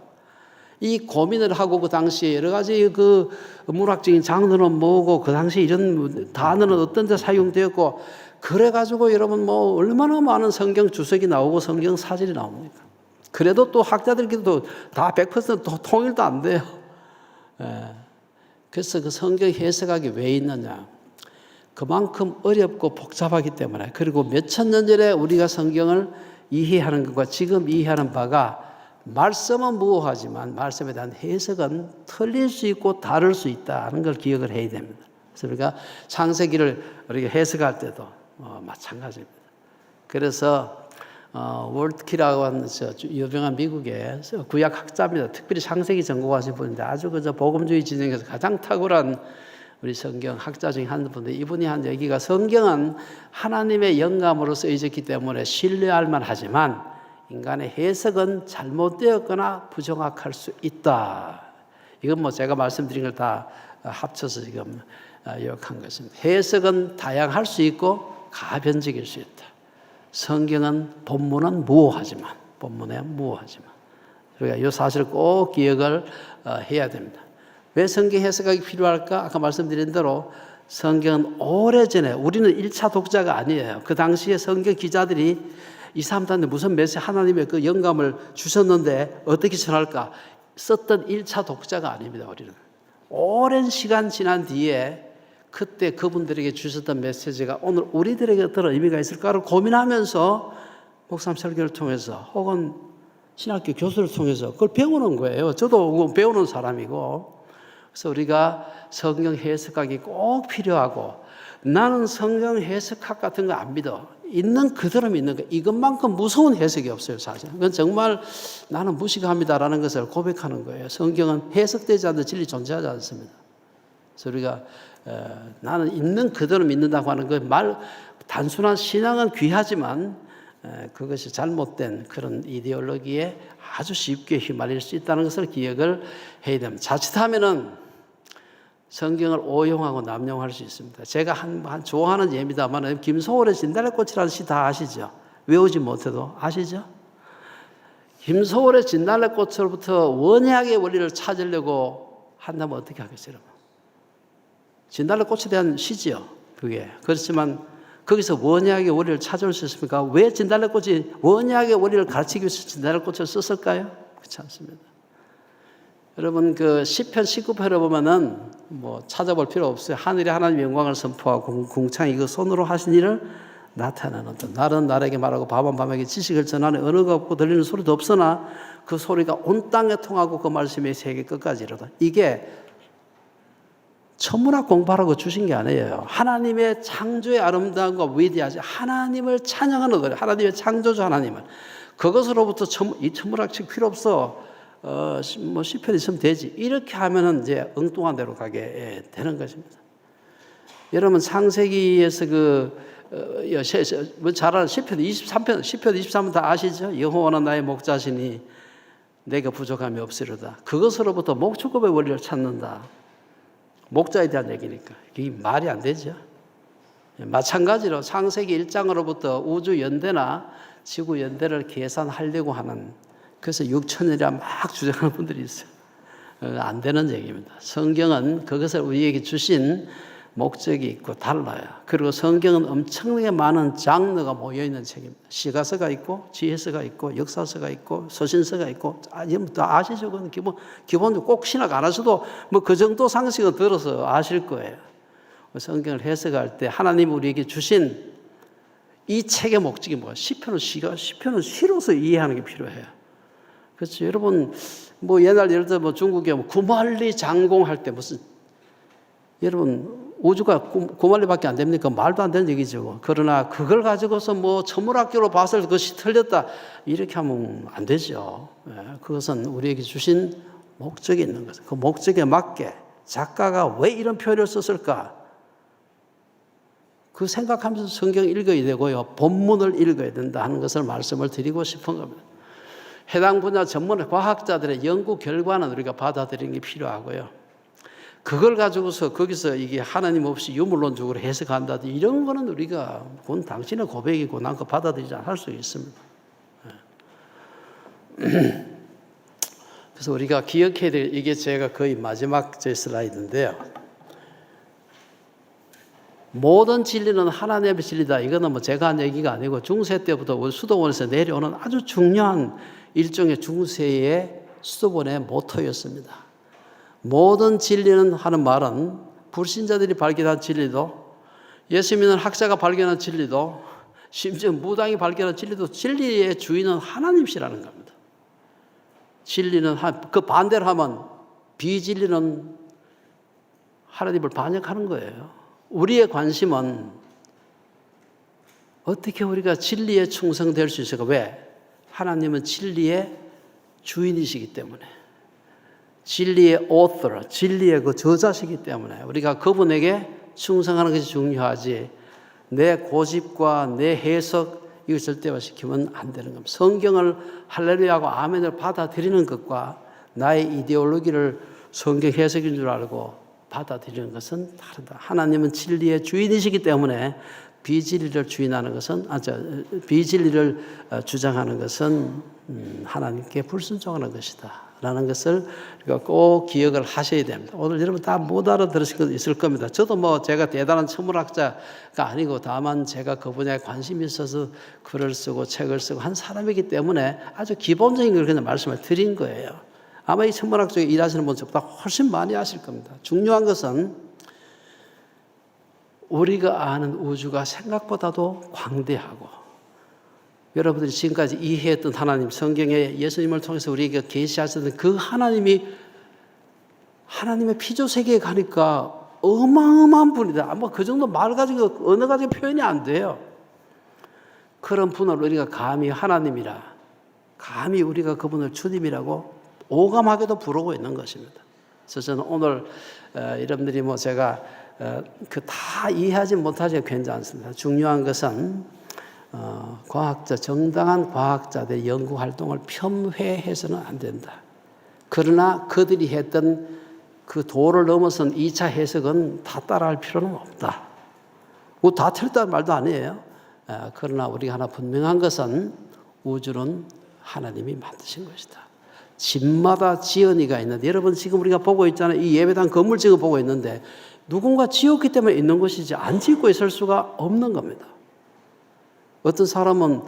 이 고민을 하고 그 당시에 여러 가지 그 문학적인 장르는 뭐고 그 당시에 이런 단어는 어떤 데 사용되었고 그래가지고 여러분 뭐 얼마나 많은 성경 주석이 나오고 성경 사진이 나옵니까? 그래도 또 학자들끼리도 다 100% 통일도 안 돼요. 예. 그래서 그 성경 해석학이 왜 있느냐? 그만큼 어렵고 복잡하기 때문에 그리고 몇천 년 전에 우리가 성경을 이해하는 것과 지금 이해하는 바가 말씀은 무오하지만 말씀에 대한 해석은 틀릴 수 있고 다를 수 있다는 걸 기억을 해야 됩니다. 그래서 우리가 창세기를 우리가 해석할 때도 마찬가지입니다. 그래서 월트키라고 하는 유명한 미국의 구약학자입니다. 특별히 창세기 전공하신 분인데 아주 그저 복음주의 진영에서 가장 탁월한 우리 성경 학자 중에 한 분인데 이분이 한 얘기가 성경은 하나님의 영감으로 쓰여졌기 때문에 신뢰할 만하지만 인간의 해석은 잘못되었거나 부정확할 수 있다. 이건 뭐 제가 말씀드린 걸 다 합쳐서 지금 요약한 것입니다. 해석은 다양할 수 있고 가변적일 수 있다. 성경은 본문은 무오하지만 우리가 이 사실을 꼭 기억을 해야 됩니다. 왜 성경 해석하기 필요할까? 아까 말씀드린 대로 성경은 오래전에 우리는 1차 독자가 아니에요. 그 당시에 성경 기자들이 이 사람들한테 무슨 메시지 하나님의 그 영감을 주셨는데 어떻게 전할까? 썼던 1차 독자가 아닙니다. 우리는. 오랜 시간 지난 뒤에 그때 그분들에게 주셨던 메시지가 오늘 우리들에게 어떤 의미가 있을까를 고민하면서 목사님 설교를 통해서 혹은 신학교 교수를 통해서 그걸 배우는 거예요. 저도 배우는 사람이고 그래서 우리가 성경 해석학이 꼭 필요하고 나는 성경 해석학 같은 거 안 믿어. 있는 그대로 믿는 거. 이것만큼 무서운 해석이 없어요, 사실. 그건 정말 나는 무식합니다라는 것을 고백하는 거예요. 성경은 해석되지 않는 진리 존재하지 않습니다. 그래서 우리가 나는 있는 그대로 믿는다고 하는 그 말 단순한 신앙은 귀하지만 그것이 잘못된 그런 이데올로기에 아주 쉽게 휘말릴 수 있다는 것을 기억을 해야 됩니다. 자칫하면은 성경을 오용하고 남용할 수 있습니다. 제가 한 좋아하는 예입니다만 김소월의 진달래꽃이라는 시 다 아시죠? 외우지 못해도 아시죠? 김소월의 진달래꽃으로부터 원약의 원리를 찾으려고 한다면 어떻게 하겠어요? 진달래꽃에 대한 시지요. 그게. 그렇지만 거기서 원약의 원리를 찾아올 수 있습니까? 왜 진달래꽃이 원약의 원리를 가르치기 위해서 진달래꽃을 썼을까요? 그렇지 않습니다. 여러분 그 시편 19편을 보면은 뭐 찾아볼 필요 없어요. 하늘이 하나님의 영광을 선포하고 궁창이 그 손으로 하신 일을 나타내는 것. 날은 날에게 말하고 밤은 밤에게 지식을 전하는 언어가 없고 들리는 소리도 없으나 그 소리가 온 땅에 통하고 그 말씀이 세계 끝까지 이르다. 이게 천문학 공부하라고 주신 게 아니에요. 하나님의 창조의 아름다움과 위대하지 하나님을 찬양하는 거예요. 하나님의 창조주 하나님을. 그것으로부터 이 천문학책 필요 없어. 뭐 시편이 있으면 되지. 이렇게 하면은 이제 엉뚱한 데로 가게 되는 것입니다. 여러분 창세기에서 잘 아는 시편 23편 다 아시죠? 여호와는 나의 목자시니 내가 부족함이 없으리로다. 그것으로부터 목축급의 원리를 찾는다. 목자에 대한 얘기니까 이게 말이 안 되죠. 마찬가지로 창세기 1장으로부터 우주 연대나 지구 연대를 계산하려고 하는 그래서 6천년이라 막 주장하는 분들이 있어요. 안 되는 얘기입니다. 성경은 그것을 우리에게 주신 목적이 있고 달라요. 그리고 성경은 엄청나게 많은 장르가 모여있는 책입니다. 시가서가 있고 지혜서가 있고 역사서가 있고 서신서가 있고 다 아시죠? 그건 기본적으로 꼭 신학 안 하셔도 뭐 그 정도 상식은 들어서 아실 거예요. 성경을 해석할 때 하나님 우리에게 주신 이 책의 목적이 뭐야? 시편은 시로서 이해하는 게 필요해요. 그렇죠. 여러분 뭐 옛날 예를 들어 뭐 중국에 구만리 장공할 때 무슨 여러분 우주가 9만리밖에 안 됩니까? 말도 안 되는 얘기죠. 그러나 그걸 가지고서 뭐 천문학적으로 봐서 그것이 틀렸다 이렇게 하면 안 되죠. 그것은 우리에게 주신 목적이 있는 거죠. 그 목적에 맞게 작가가 왜 이런 표현을 썼을까? 그 생각하면서 성경 읽어야 되고요. 본문을 읽어야 된다 하는 것을 말씀을 드리고 싶은 겁니다. 해당 분야 전문 과학자들의 연구 결과는 우리가 받아들이는 게 필요하고요. 그걸 가지고서 거기서 이게 하나님 없이 유물론적으로 해석한다든지 이런 거는 우리가 그건 당신의 고백이고 난 그거 받아들이지 않을 수 있습니다. 그래서 우리가 기억해야 될 이게 제가 거의 마지막 제 슬라이드인데요. 모든 진리는 하나님의 진리다. 이거는 뭐 제가 한 얘기가 아니고 중세 때부터 우리 수도원에서 내려오는 아주 중요한 일종의 중세의 수도원의 모토였습니다. 모든 진리는 하는 말은 불신자들이 발견한 진리도 예수 믿는 학자가 발견한 진리도 심지어 무당이 발견한 진리도 진리의 주인은 하나님이시라는 겁니다. 진리는 그 반대로 하면 비진리는 하나님을 반역하는 거예요. 우리의 관심은 어떻게 우리가 진리에 충성될 수 있을까? 왜? 하나님은 진리의 주인이시기 때문에. 진리의 author, 진리의 그 저자시기 때문에 우리가 그분에게 충성하는 것이 중요하지 내 고집과 내 해석 이거 절대화시키면 안 되는 겁니다. 성경을 할렐루야하고 아멘을 받아들이는 것과 나의 이데올로기를 성경 해석인 줄 알고 받아들이는 것은 다르다. 하나님은 진리의 주인이시기 때문에 비진리를 비진리를 주장하는 것은 하나님께 불순종하는 것이다. 라는 것을 우리가 꼭 기억을 하셔야 됩니다. 오늘 여러분 다 못 알아들으실 것 있을 겁니다. 저도 뭐 제가 대단한 천문학자가 아니고 다만 제가 그 분야에 관심이 있어서 글을 쓰고 책을 쓰고 한 사람이기 때문에 아주 기본적인 걸 그냥 말씀을 드린 거예요. 아마 이 천문학 쪽에 일하시는 분들보다 훨씬 많이 아실 겁니다. 중요한 것은 우리가 아는 우주가 생각보다도 광대하고 여러분들이 지금까지 이해했던 하나님, 성경에 예수님을 통해서 우리에게 계시하셨던 그 하나님이 하나님의 피조세계에 가니까 어마어마한 분이다. 뭐 그 정도 말 가지고 언어 가지고 표현이 안 돼요. 그런 분을 우리가 감히 하나님이라, 감히 우리가 그분을 주님이라고 오감하게도 부르고 있는 것입니다. 그래서 저는 오늘 여러분들이 뭐 제가 그 다 이해하지 못하지 괜찮습니다. 중요한 것은 정당한 과학자들의 연구 활동을 폄훼해서는 안 된다. 그러나 그들이 했던 그 도를 넘어선 2차 해석은 다 따라할 필요는 없다. 뭐 다 틀렸다는 말도 아니에요. 그러나 우리가 하나 분명한 것은 우주는 하나님이 만드신 것이다. 집마다 지연이가 있는데 여러분 지금 우리가 보고 있잖아요. 이 예배당 건물 지금 보고 있는데 누군가 지었기 때문에 있는 것이지 안 짓고 있을 수가 없는 겁니다. 어떤 사람은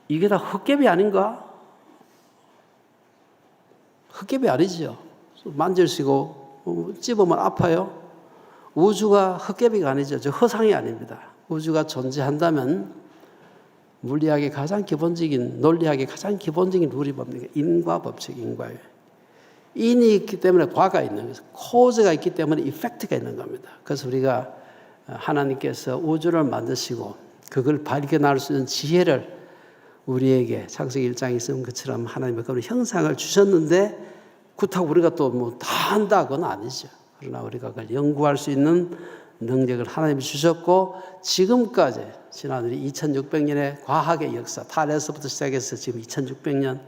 이게 다 흙개비 아닌가? 흙개비 아니죠. 만질시고 찝으면 아파요. 우주가 흙개비가 아니죠. 저 허상이 아닙니다. 우주가 존재한다면 물리학의 가장 기본적인, 논리학의 가장 기본적인 룰이 뭡니까? 인과 법칙, 인과예요. 인이 있기 때문에 과가 있는 거죠. 코즈가 있기 때문에 이펙트가 있는 겁니다. 그래서 우리가 하나님께서 우주를 만드시고 그걸 발견할 수 있는 지혜를 우리에게 창세기 1장에 쓰는 것처럼 하나님의 그런 형상을 주셨는데 그렇다고 우리가 또 뭐 다 한다 그건 아니죠. 그러나 우리가 그걸 연구할 수 있는 능력을 하나님이 주셨고 지금까지 지난 우리 2600년의 과학의 역사 탈에서부터 시작해서 지금 2600년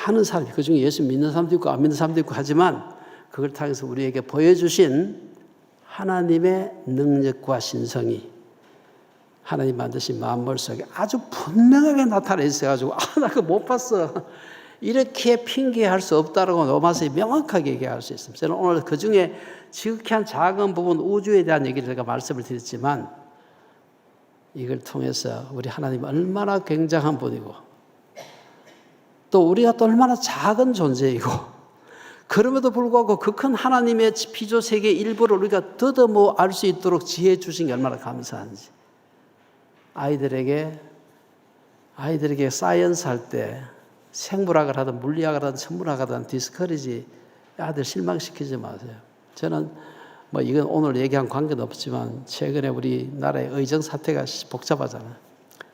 많은 사람이 그중에 예수 믿는 사람도 있고 안 믿는 사람도 있고 하지만 그걸 통해서 우리에게 보여주신 하나님의 능력과 신성이 하나님 만드신 만물 속에 아주 분명하게 나타나 있어가지고 나 그거 못 봤어. 이렇게 핑계할 수 없다라고 로마서에 명확하게 얘기할 수 있습니다. 저는 오늘 그 중에 지극히 작은 부분 우주에 대한 얘기를 제가 말씀을 드렸지만 이걸 통해서 우리 하나님 얼마나 굉장한 분이고 또 우리가 또 얼마나 작은 존재이고 그럼에도 불구하고 그 큰 하나님의 피조 세계 일부를 우리가 더듬어 알 수 있도록 지혜 주신 게 얼마나 감사한지. 아이들에게 사이언스 할 때 생물학을 하든 물리학을 하든 천문학을 하든 디스커리지 아들 실망시키지 마세요. 저는 뭐 이건 오늘 얘기한 관계도 없지만 최근에 우리나라의 의정 사태가 복잡하잖아요.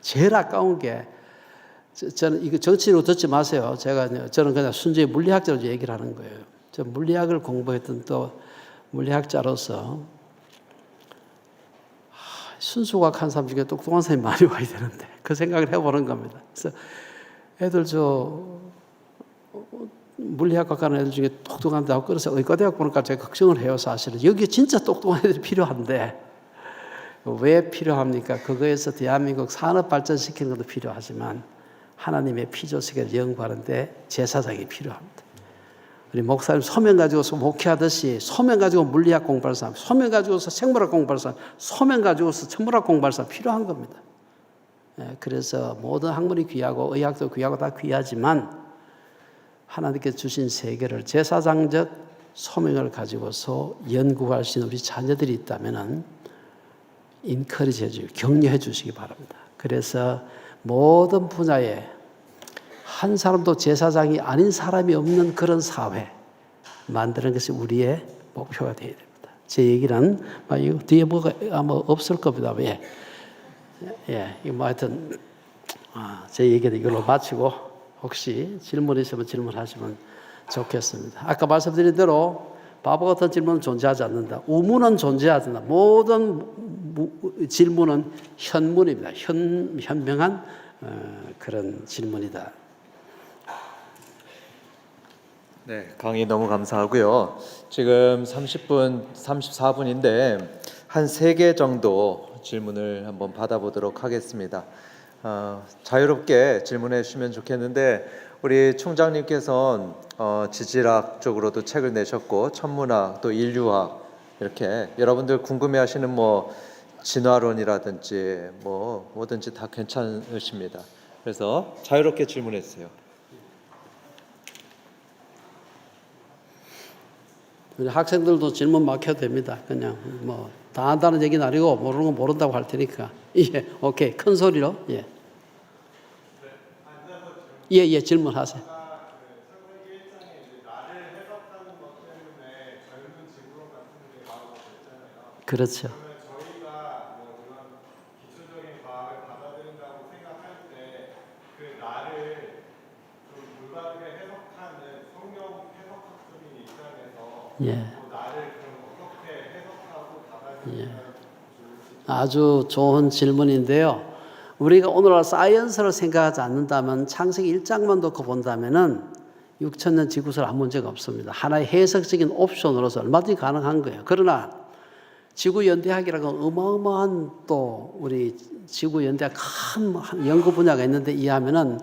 제일 아까운 게 저는 이거 정치로 듣지 마세요. 저는 그냥 순전히 물리학자로 얘기를 하는 거예요. 저 물리학을 공부했던 또 물리학자로서 순수과학한 사람 중에 똑똑한 사람이 많이 와야 되는데 그 생각을 해보는 겁니다. 그래서 애들 물리학과 가는 애들 중에 똑똑한데 하고 그래서 의과대학 보니까 제가 걱정을 해요. 사실은 여기 진짜 똑똑한 애들이 필요한데 왜 필요합니까? 그거에서 대한민국 산업 발전시키는 것도 필요하지만 하나님의 피조세계를 연구하는데 제사장이 필요합니다. 우리 목사님 소명 가지고서 목회하듯이 소명 가지고 물리학 공부할 사람, 소명 가지고서 생물학 공부할 사람, 소명 가지고서 천문학 공부할 사람 필요한 겁니다. 그래서 모든 학문이 귀하고 의학도 귀하고 다 귀하지만 하나님께서 주신 세계를 제사장적 소명을 가지고서 연구할 수 있는 우리 자녀들이 있다면 인커리지 해주시고 격려해 주시기 바랍니다. 그래서 모든 분야에 한 사람도 제사장이 아닌 사람이 없는 그런 사회 만드는 것이 우리의 목표가 되어야 됩니다. 제 얘기는 이거 뒤에 뭐가 아마 없을 겁니다. 뭐 하여튼 제 얘기는 이걸로 마치고 혹시 질문 있으면 질문하시면 좋겠습니다. 아까 말씀드린 대로 바보 같은 질문은 존재하지 않는다. 우문은 존재하지 않는다. 모든 질문은 현문입니다. 현명한 그런 질문이다. 네, 강의 너무 감사하고요. 지금 34분인데 한 3개 정도 질문을 한번 받아보도록 하겠습니다. 자유롭게 질문해 주시면 좋겠는데 우리 총장님께서는 지질학 쪽으로도 책을 내셨고 천문학 또 인류학 이렇게 여러분들 궁금해하시는 뭐 진화론이라든지 뭐든지 다 괜찮으십니다. 그래서 자유롭게 질문해 주세요. 학생들도 질문 막 해도 됩니다. 그냥 다 한다는 얘기는 아니고 모르는 건 모른다고 할 테니까. 예, 오케이. 큰 소리로. 예. 예, 질문하세요. 그렇죠. 예. 아주 좋은 질문인데요. 우리가 오늘날 사이언스를 생각하지 않는다면 창세기 1장만 놓고 본다면은 6천년 지구설 아무 문제가 없습니다. 하나의 해석적인 옵션으로서 얼마든지 가능한 거예요. 그러나 지구연대학이라고 어마어마한 또 우리 지구연대학 큰 연구 분야가 있는데 이해하면은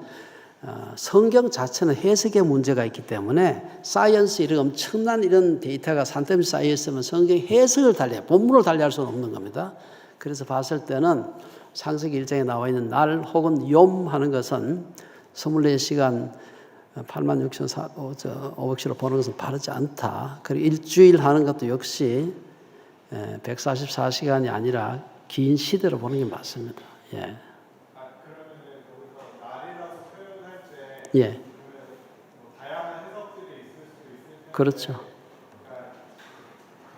성경 자체는 해석의 문제가 있기 때문에 사이언스 이런 엄청난 이런 데이터가 산더미 쌓여 있으면 성경 해석을 본문을 달리할 수는 없는 겁니다. 그래서 봤을 때는 창세기 1장에 나와 있는 날 혹은 욤 하는 것은 24시간 86,500시로 보는 것은 바르지 않다. 그리고 일주일 하는 것도 역시 144시간이 아니라 긴 시대로 보는 게 맞습니다. 예. 예. 다양한 해석들이 있을 수도 있을 텐데. 그렇죠.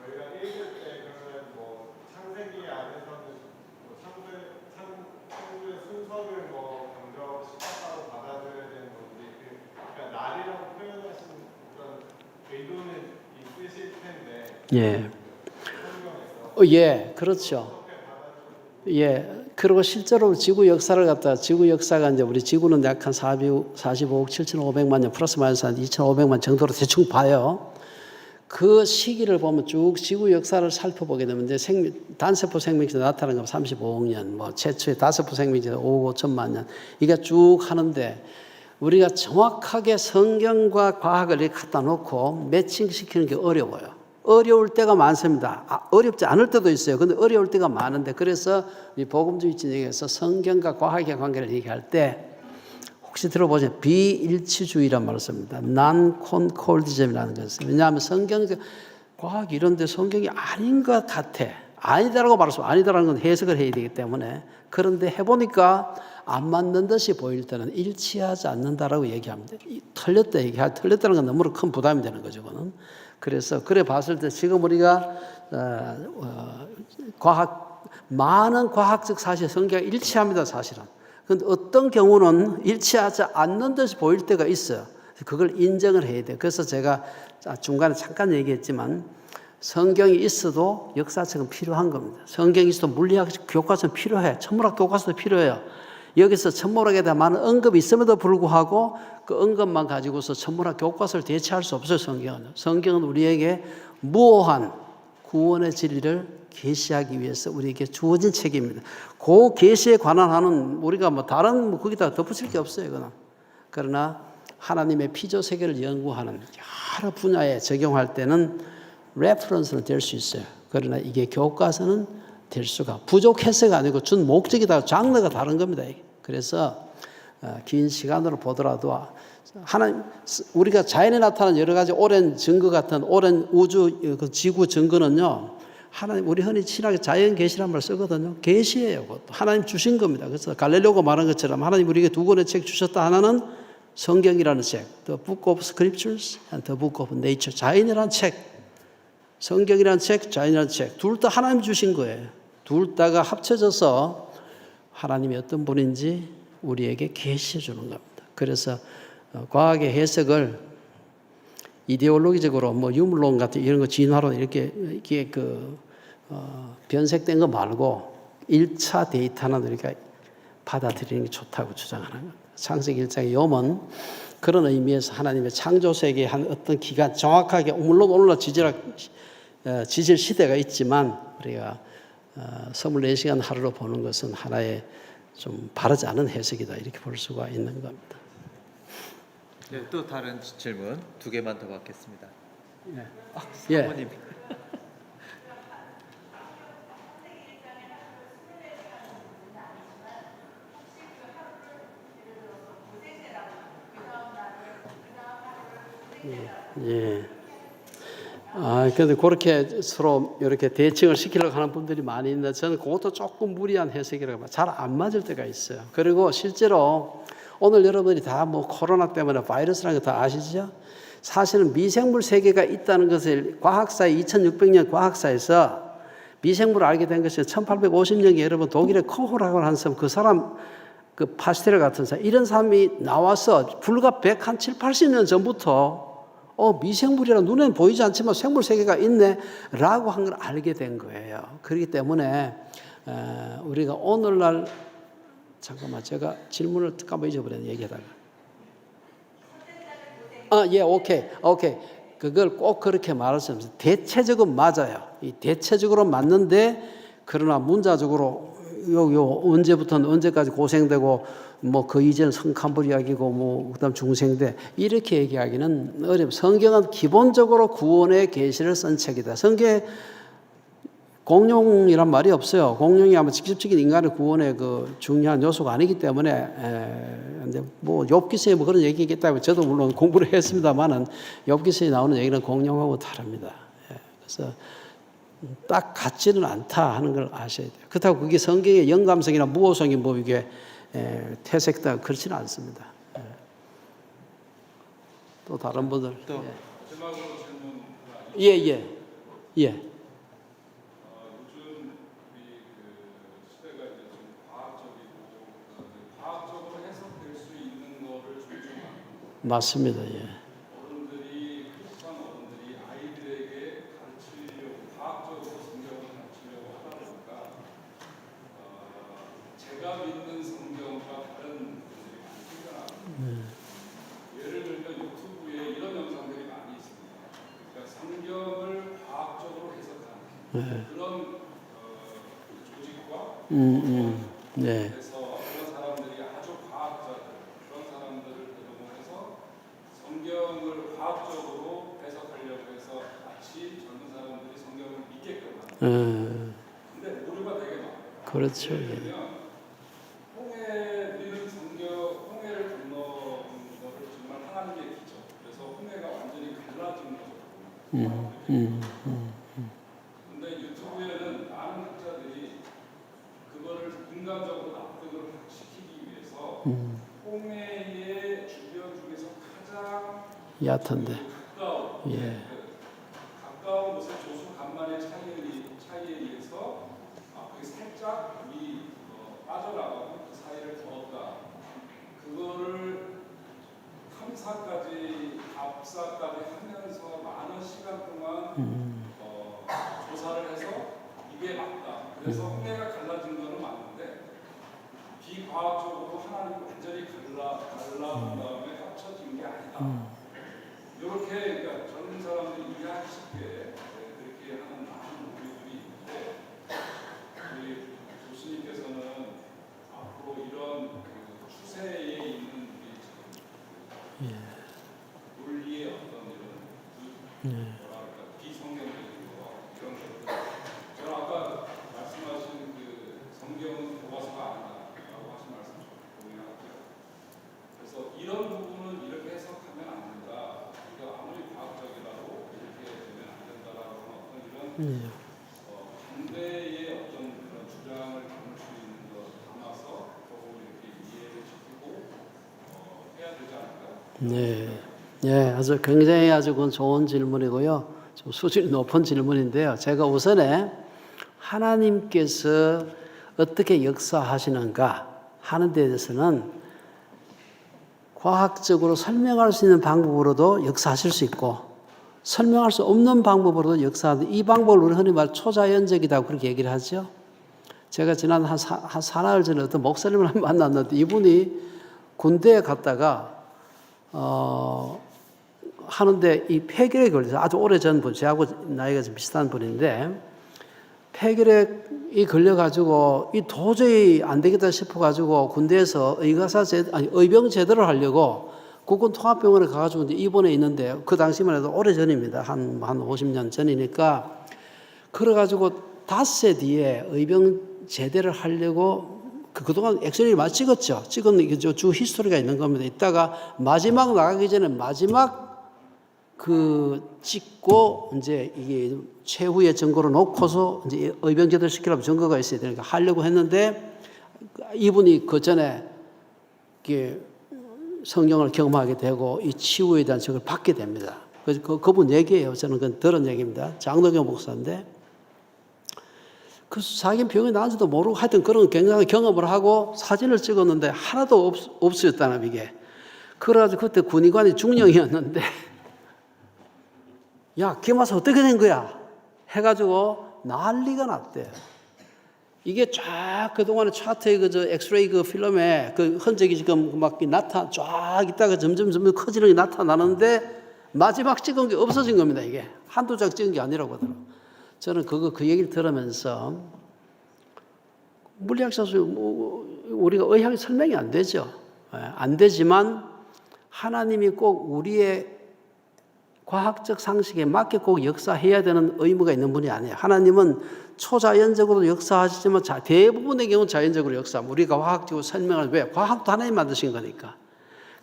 저희가 읽을 때 그러면 창세기 안에서는 창조의 순서를 강조시켰다고 받아들여야 되는 건지, 그러니까 날이라고 표현하시는 그런 의도는 있으실 텐데. 예. 예, 그렇죠. 예. 그리고 실제로 지구 역사를 지구 역사가 이제 우리 지구는 약 한 45억 7,500만 년 플러스 마이너스 한 2,500만 정도로 대충 봐요. 그 시기를 보면 쭉 지구 역사를 살펴보게 되면 이제 단세포 생명체 나타나는 건 35억 년, 최초의 다세포 생명체 5억 5천만 년. 이게 쭉 하는데 우리가 정확하게 성경과 과학을 이렇게 갖다 놓고 매칭시키는 게 어려워요. 어려울 때가 많습니다. 어렵지 않을 때도 있어요. 근데 어려울 때가 많은데, 그래서 이 복음주의 진영에서 성경과 과학의 관계를 얘기할 때 혹시 들어보세요. 비일치주의란 말을 씁니다. non-concordism이라는 것은. 왜냐하면 성경, 과학 이런데 성경이 아닌 것 같아. 아니다라고 말할 수, 아니다라는 건 해석을 해야 되기 때문에. 그런데 해보니까 안 맞는 듯이 보일 때는 일치하지 않는다라고 얘기합니다. 틀렸다 틀렸다는 건 너무 큰 부담이 되는 거죠, 그거는. 그래서 그래 봤을 때 지금 우리가 많은 과학적 사실 성경이 일치합니다, 사실은. 그런데 어떤 경우는 일치하지 않는 듯이 보일 때가 있어요. 그걸 인정을 해야 돼요. 그래서 제가 중간에 잠깐 얘기했지만 성경이 있어도 역사책은 필요한 겁니다. 성경이 있어도 물리학 교과서는 필요해. 천문학 교과서도 필요해요. 여기서 천문학에 대한 많은 언급이 있음에도 불구하고 그 언급만 가지고서 천문학 교과서를 대체할 수 없어요, 성경은. 성경은 우리에게 무오한 구원의 진리를 계시하기 위해서 우리에게 주어진 책입니다. 그 계시에 관한 하는 우리가 뭐 다른 거기다 덧붙일 게 없어요, 그는. 그러나 하나님의 피조 세계를 연구하는 여러 분야에 적용할 때는 레퍼런스는 될 수 있어요. 그러나 이게 교과서는 될 수가 부족해서가 아니고 준 목적이 다 장르가 다른 겁니다. 그래서 긴 시간으로 보더라도 하나님, 우리가 자연에 나타난 여러 가지 오랜 증거 같은 오랜 우주 지구 증거는요, 하나님, 우리 흔히 신학에 자연 계시란 말 쓰거든요. 계시예요. 그것도 하나님 주신 겁니다. 그래서 갈릴레오가 말한 것처럼 하나님 우리에게 두 권의 책 주셨다. 하나는 성경이라는 책, The Book of Scriptures and The Book of Nature. 자연이라는 책, 성경이라는 책, 자연이라는 책, 둘 다 하나님 주신 거예요. 둘 다가 합쳐져서 하나님이 어떤 분인지 우리에게 계시해 주는 겁니다. 그래서 과학의 해석을 이데올로기적으로 뭐 유물론 같은 이런 거 진화론 이렇게 변색된 거 말고 1차 데이터는 우리가 받아들이는 게 좋다고 주장하는 겁니다. 창세기 1장의 욥은 그런 의미에서 하나님의 창조 세계의 한 어떤 기간 정확하게, 물론 오늘날 지질 시대가 있지만 우리가 24시간 하루로 보는 것은 하나의 좀 바르지 않은 해석이다, 이렇게 볼 수가 있는 겁니다. 네, 또 다른 질문 두 개만 더 받겠습니다. 예. 사모님. 예. 그런데 그렇게 서로 이렇게 대칭을 시키려고 하는 분들이 많이 있는데 저는 그것도 조금 무리한 해석이라고 봐요. 잘 안 맞을 때가 있어요. 그리고 실제로 오늘 여러분들이 다 뭐 코로나 때문에 바이러스라는 거 다 아시죠? 사실은 미생물 세계가 있다는 것을 과학사의 2600년 과학사에서 미생물을 알게 된 것이 1850년에 여러분 독일의 코호라고 하는 사람, 그 사람 그 파스테르 같은 사람, 이런 사람이 나와서 불과 107, 80년 전부터 미생물이라 눈에는 보이지 않지만 생물 세계가 있네 라고 한 걸 알게 된 거예요. 그렇기 때문에 우리가 오늘날, 잠깐만, 제가 질문을 잠깐만 잊어버렸네, 얘기하다가. 예, 오케이. 그걸 꼭 그렇게 말할 수 없어요. 대체적으로 맞아요. 이 대체적으로 맞는데, 그러나 문자적으로 요 언제부터는 언제까지 고생되고 뭐 그 이제는 성칸불 이야기고 뭐 그다음 중생대 이렇게 얘기하기는 어렵습니다. 성경은 기본적으로 구원의 계시를 쓴 책이다. 성경에 공룡이란 말이 없어요. 공룡이 아마 직접적인 인간의 구원의 그 중요한 요소가 아니기 때문에, 근데 뭐 욥기서에 뭐 그런 얘기겠다고 저도 물론 공부를 했습니다만은 욥기서에 나오는 얘기는 공룡하고 다릅니다. 그래서 딱 같지는 않다 하는 걸 아셔야 돼요. 그렇다고 그게 성경의 영감성이나 무호성이 뭐 이게 퇴색다 그렇지는 않습니다. 또 다른 분들. 또 마지막으로 질문 하나. 요즘 우리 그 시대가 이제 좀 과학적으로 해석될 수 있는 거를 존중하는 맞습니다. 어른들이, 크리스찬 어른들이 아이들에게 가르치려고, 과학적으로 성경을 가르치려고 하다 보니까 제가 믿는 성경과 다른 분들이 많이 생겨납니다. 예를 들면 유튜브에 이런 영상들이 많이 있습니다. 그러니까 성경을 과학적으로 해석하는 그런 조직과 네. 그래서 그런 사람들이 아주 과학자들, 그런 사람들을 과학적으로 해석하려고 해서 마치 젊은 사람들이 성경을 믿게끔 하는. 근데 오류가 되게 많아요. 그렇죠. 예를 예. 들면 홍해는 성경 홍해를 건너는 거를 정말 하나님의 기적. 그래서 홍해가 완전히 갈라진 거죠. 근데 유튜브에는 많은 학자들이 그거를 인간적으로 납득을 시키기 위해서 홍해의 주변 중에서 가장 얕은데. 가까운 예. 가까운 곳의 조수 간만의 차이에 의해서 그게 살짝 빠져나가고 그 사이를 걷다. 그거를 탐사까지 답사까지 하면서 많은 시간 동안 조사를 해서 이게 맞다. 그래서 홍해가 갈라진 거는 맞는데 비과학적으로 하나님 완전히 갈라본 다음에 합쳐진 게 아니다. 이렇게 그러니까 젊은 사람들이 이해하기 쉽게 그렇게 하는 많은 오류들이 있는데 우리 교수님께서는 앞으로 이런 그 추세에 있는 우리 논리의 어떤 이런 뭐랄까 비성경적인 거 이런 것들 저는 아까 말씀하신 그 성경은 교과서가 아니다라고 하신 말씀 저도 동의하고요. 그래서 이런 부분은 이렇게 해석하면 안 된다. 우리가 아무리 과학적이라도 이렇게 되면 안 된다라고 하는 어떤 이런 반대의 어떤 그런 주장을 담을 수 있는 것 담아서 조금 이렇게 이해를 시키고 해야 되지 않을까? 네. 예, 아주 굉장히 아주 그건 좋은 질문이고요. 좀 수준이 높은 질문인데요. 제가 우선에 하나님께서 어떻게 역사하시는가 하는 데 대해서는 과학적으로 설명할 수 있는 방법으로도 역사하실 수 있고 설명할 수 없는 방법으로도 역사하는 이 방법을 우리 흔히 말 초자연적이라고 그렇게 얘기를 하죠. 제가 지난 한 사나흘 전에 어떤 목사님을 만났는데 이분이 군대에 갔다가 하는데 이 폐결핵에 걸려서 아주 오래전 분, 저하고 나이가 좀 비슷한 분인데 폐결핵이 걸려가지고 이 도저히 안 되겠다 싶어가지고 군대에서 의병 제대를 하려고 국군 통합병원에 가가지고 이제 입원해 있는데 그 당시만 해도 오래전입니다. 한 50년 전이니까 그래가지고 닷새 뒤에 의병 제대를 하려고 그동안 엑스레이를 많이 찍었죠. 찍은 주 히스토리가 있는 겁니다. 이따가 마지막 나가기 전에 마지막 찍고 이제 이게 최후의 증거로 놓고서 이제 의병 제대를 시키려면 증거가 있어야 되니까 하려고 했는데 이분이 그 전에 이게 성경을 경험하게 되고 이 치유에 대한 적을 받게 됩니다. 그래서 그분 얘기예요. 저는 그건 들은 얘기입니다. 장동영 목사인데 그 자기는 병이 나은지도 모르고 하여튼 그런 굉장히 경험을 하고 사진을 찍었는데 하나도 없어졌다는 이게. 그래가지고 그때 군의관이 중령이었는데 야, 걔 와서 어떻게 된 거야? 해가지고 난리가 났대요. 이게 쫙 그동안에 차트의 엑스레이 필름에 그 흔적이 지금 막 쫙 있다가 점점 커지는 게 나타나는데 마지막 찍은 게 없어진 겁니다, 이게. 한두 장 찍은 게 아니라고 하더라고요. 저는 그 얘기를 들으면서 물리학자로서 우리가 의학이 설명이 안 되죠. 안 되지만 하나님이 꼭 우리의 과학적 상식에 맞게 꼭 역사해야 되는 의무가 있는 분이 아니에요. 하나님은 초자연적으로 역사하시지만 대부분의 경우는 자연적으로 역사합니다. 우리가 과학적으로 설명을 왜? 과학도 하나님 만드신 거니까.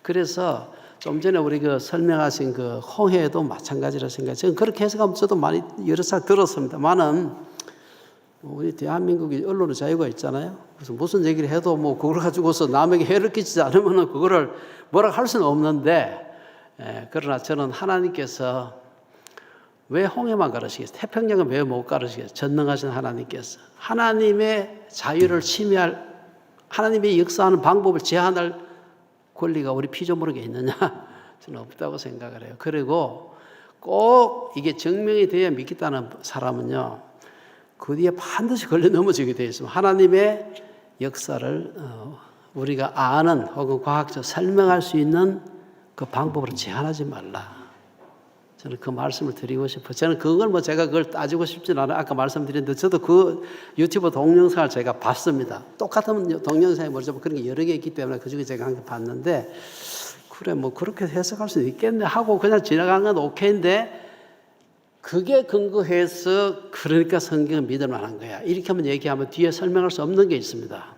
그래서 좀 전에 우리 설명하신 홍해도 마찬가지라 생각해요. 저는 그렇게 해석하면 저도 많이 여러 살 들었습니다만은 우리 대한민국이 언론의 자유가 있잖아요. 그래서 무슨 얘기를 해도 그걸 가지고서 남에게 해를 끼치지 않으면 그거를 뭐라 할 수는 없는데 그러나 저는 하나님께서 왜 홍해만 가르치겠어요? 태평양은 왜 못 가르치겠어요? 전능하신 하나님께서 하나님의 자유를 침해할 하나님의 역사하는 방법을 제한할 권리가 우리 피조물에게 있느냐? 저는 없다고 생각을 해요. 그리고 꼭 이게 증명이 돼야 믿겠다는 사람은요, 그 뒤에 반드시 걸려 넘어지게 되어 있습니다. 하나님의 역사를 우리가 아는 혹은 과학적 설명할 수 있는 그 방법으로 제한하지 말라. 저는 그 말씀을 드리고 싶어요. 저는 그걸 제가 그걸 따지고 싶지는 않아요. 아까 말씀드렸는데 저도 그 유튜브 동영상을 제가 봤습니다. 똑같은 동영상이 뭐죠? 그런 게 여러 개 있기 때문에 그 중에 제가 한 개 봤는데 그래 뭐 그렇게 해석할 수 있겠네 하고 그냥 지나간 건 오케이인데 그게 근거해서 그러니까 성경은 믿을 만한 거야. 이렇게 한번 얘기하면 뒤에 설명할 수 없는 게 있습니다.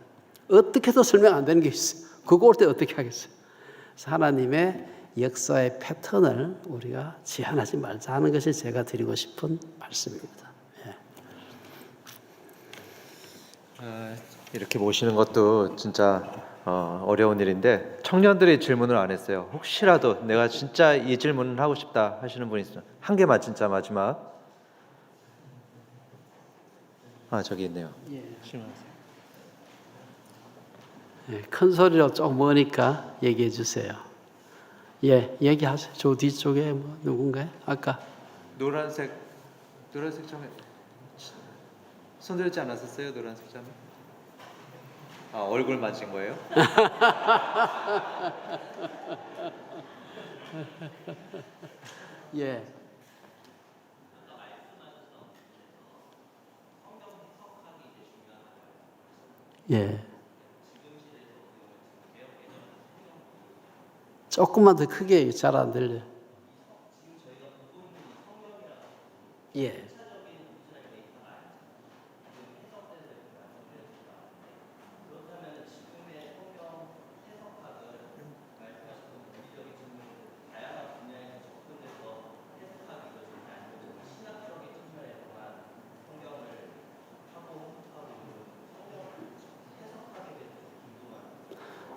어떻게 해도 설명 안 되는 게 있어요. 그거 올 때 어떻게 하겠어요? 그래서 하나님의 역사의 패턴을 우리가 제한하지 말자 하는 것이 제가 드리고 싶은 말씀입니다. 이렇게 모시는 것도 진짜 어려운 일인데 청년들이 질문을 안 했어요. 혹시라도 내가 진짜 이 질문을 하고 싶다 하시는 분이 있으면 한 개만 진짜 마지막. 저기 있네요. 질문하세요. 큰 소리로 좀 머니까 얘기해 주세요. 얘기하세요. 저 뒤쪽에 뭐 누군가요? 아까 노란색 자매 손 들지 않았었어요? 노란색 자매? 얼굴 맞은 거예요? 예. 예. 조금만 더 크게 잘 안 들려. 예.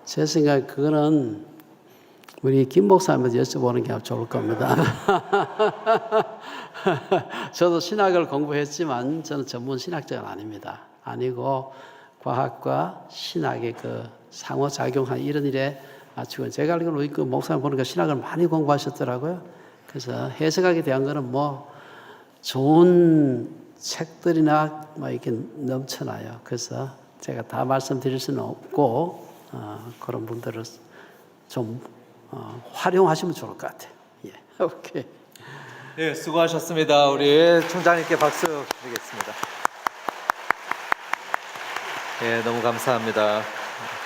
제 생각에 그거는 우리 김 목사님한테 여쭤보는 게 좋을 겁니다. 저도 신학을 공부했지만 저는 전문 신학자는 아닙니다. 아니고 과학과 신학의 그 상호작용한 이런 일에 맞추고 제가 알기로는 우리 그 목사님 보니까 신학을 많이 공부하셨더라고요. 그래서 해석학에 대한 거는 뭐 좋은 책들이나 뭐 이렇게 넘쳐나요. 그래서 제가 다 말씀드릴 수는 없고 그런 분들을 좀 활용하시면 좋을 것 같아요. 예, 오케이. 네, 수고하셨습니다. 우리 총장님께 박수 드리겠습니다. 예, 너무 감사합니다.